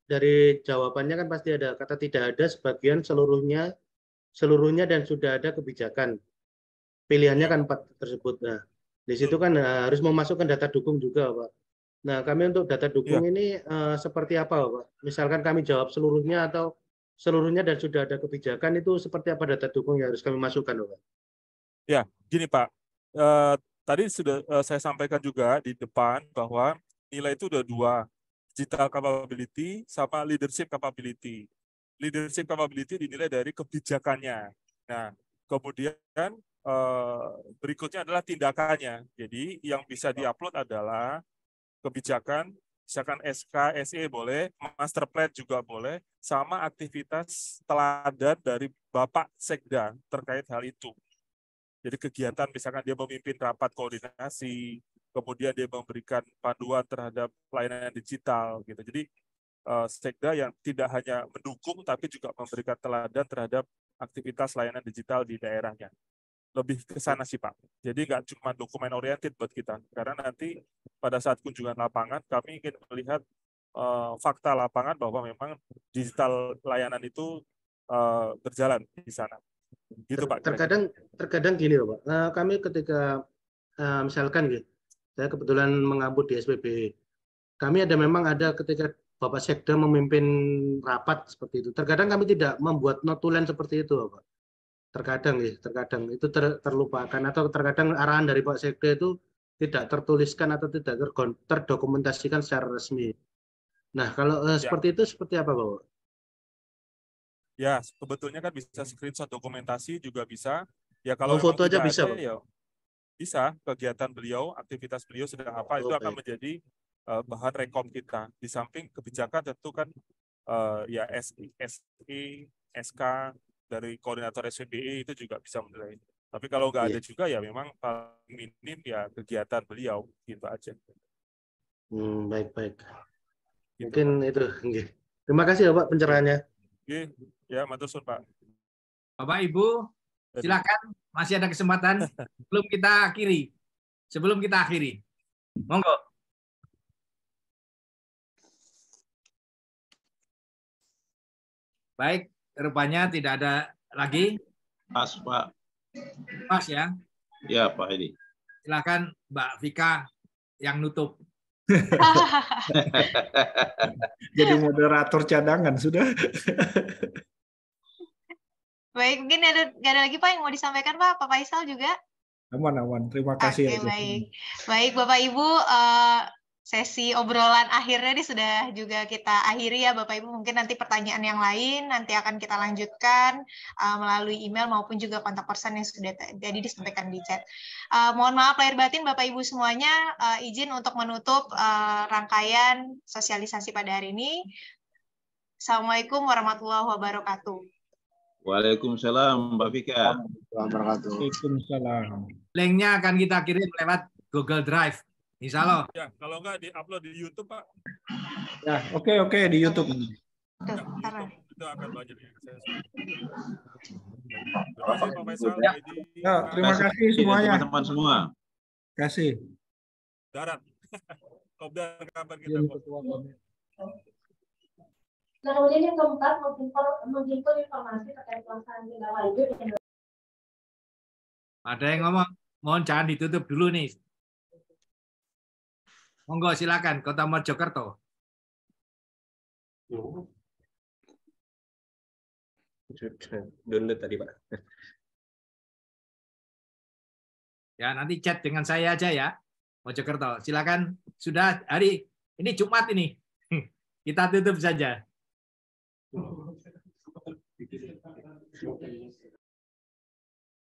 dari jawabannya kan pasti ada kata tidak ada sebagian, seluruhnya dan sudah ada kebijakan. Pilihannya kan 4 tersebut. Nah, di situ kan harus memasukkan data dukung juga, Pak. Nah, kami untuk data dukung ini seperti apa, Pak? Misalkan kami jawab seluruhnya atau seluruhnya dan sudah ada kebijakan, itu seperti apa data dukung yang harus kami masukkan, Pak? Ya, gini Pak, tadi sudah saya sampaikan juga di depan bahwa nilai itu ada 2, digital capability sama leadership capability. Leadership capability dinilai dari kebijakannya. Nah, kemudian berikutnya adalah tindakannya. Jadi yang bisa diupload adalah kebijakan, misalkan SK, SE boleh, master plan juga boleh, sama aktivitas teladan dari Bapak Sekda terkait hal itu. Jadi kegiatan misalkan dia memimpin rapat koordinasi, kemudian dia memberikan panduan terhadap pelayanan digital gitu. Jadi Sekda yang tidak hanya mendukung tapi juga memberikan teladan terhadap aktivitas layanan digital di daerahnya. Lebih ke sana sih Pak. Jadi nggak cuma dokumen oriented buat kita. Karena nanti pada saat kunjungan lapangan kami ingin melihat fakta lapangan bahwa memang digital layanan itu berjalan di sana. Gitu, Pak. Terkadang gini loh, Pak. Kami ketika misalkan gitu, saya kebetulan mengabut di SPB. Kami memang ada ketika Bapak Sekda memimpin rapat seperti itu. Terkadang kami tidak membuat notulen seperti itu, Pak. Terkadang itu terlupakan, atau terkadang arahan dari Pak Sekda itu tidak tertuliskan atau tidak terdokumentasikan secara resmi. Nah, kalau seperti itu seperti apa, Bapak? Ya, sebetulnya kan bisa screenshot dokumentasi juga bisa. Ya kalau foto aja bisa, ada, ya bisa. Kegiatan beliau, aktivitas beliau sedang apa, itu akan menjadi bahan rekom kita. Di samping kebijakan tentu kan ya SI, SK dari koordinator SPBE itu juga bisa menilai. Tapi kalau nggak ada juga ya memang paling minim ya kegiatan beliau gitu aja. Baik. Mungkin itu. Terima kasih ya Pak pencerahannya. Ya, matur suwun Pak. Bapak Ibu, silakan, masih ada kesempatan sebelum kita akhiri. Monggo. Baik, rupanya tidak ada lagi. Pas, Pak. Pas ya? Ya, Pak Edi. Silakan Mbak Vika yang nutup. Jadi moderator cadangan sudah. Baik, mungkin nggak ada lagi Pak yang mau disampaikan Pak Faisal juga? Aman. Terima kasih. Oke, baik Bapak Ibu, sesi obrolan akhirnya ini sudah juga kita akhiri ya Bapak Ibu. Mungkin nanti pertanyaan yang lain nanti akan kita lanjutkan melalui email maupun juga kontak person yang sudah jadi disampaikan di chat. Mohon maaf lahir batin Bapak Ibu semuanya, izin untuk menutup rangkaian sosialisasi pada hari ini. Assalamualaikum warahmatullahi wabarakatuh. Waalaikumsalam, Mbak Vika. Waalaikumsalam. Linknya akan kita kirim lewat Google Drive. Insya Allah. Ya, kalau nggak di-upload di YouTube, Pak. Ya, oke di YouTube. Itu akan banyak ya. Terima kasih Pak Faisal. Ya, terima kasih semuanya. Teman-teman semua. Kasih. Darat. Kopdar kapan kita? Nah, kemudian yang keempat, menghimpun informasi terkait pelaksanaan tindak lanjut. Ada yang ngomong, mohon jangan ditutup dulu nih. Monggo silakan, Kota Mojokerto. Download tadi Pak. Ya nanti chat dengan saya aja ya. Mojokerto. Silakan, sudah hari ini Jumat ini. Kita tutup saja.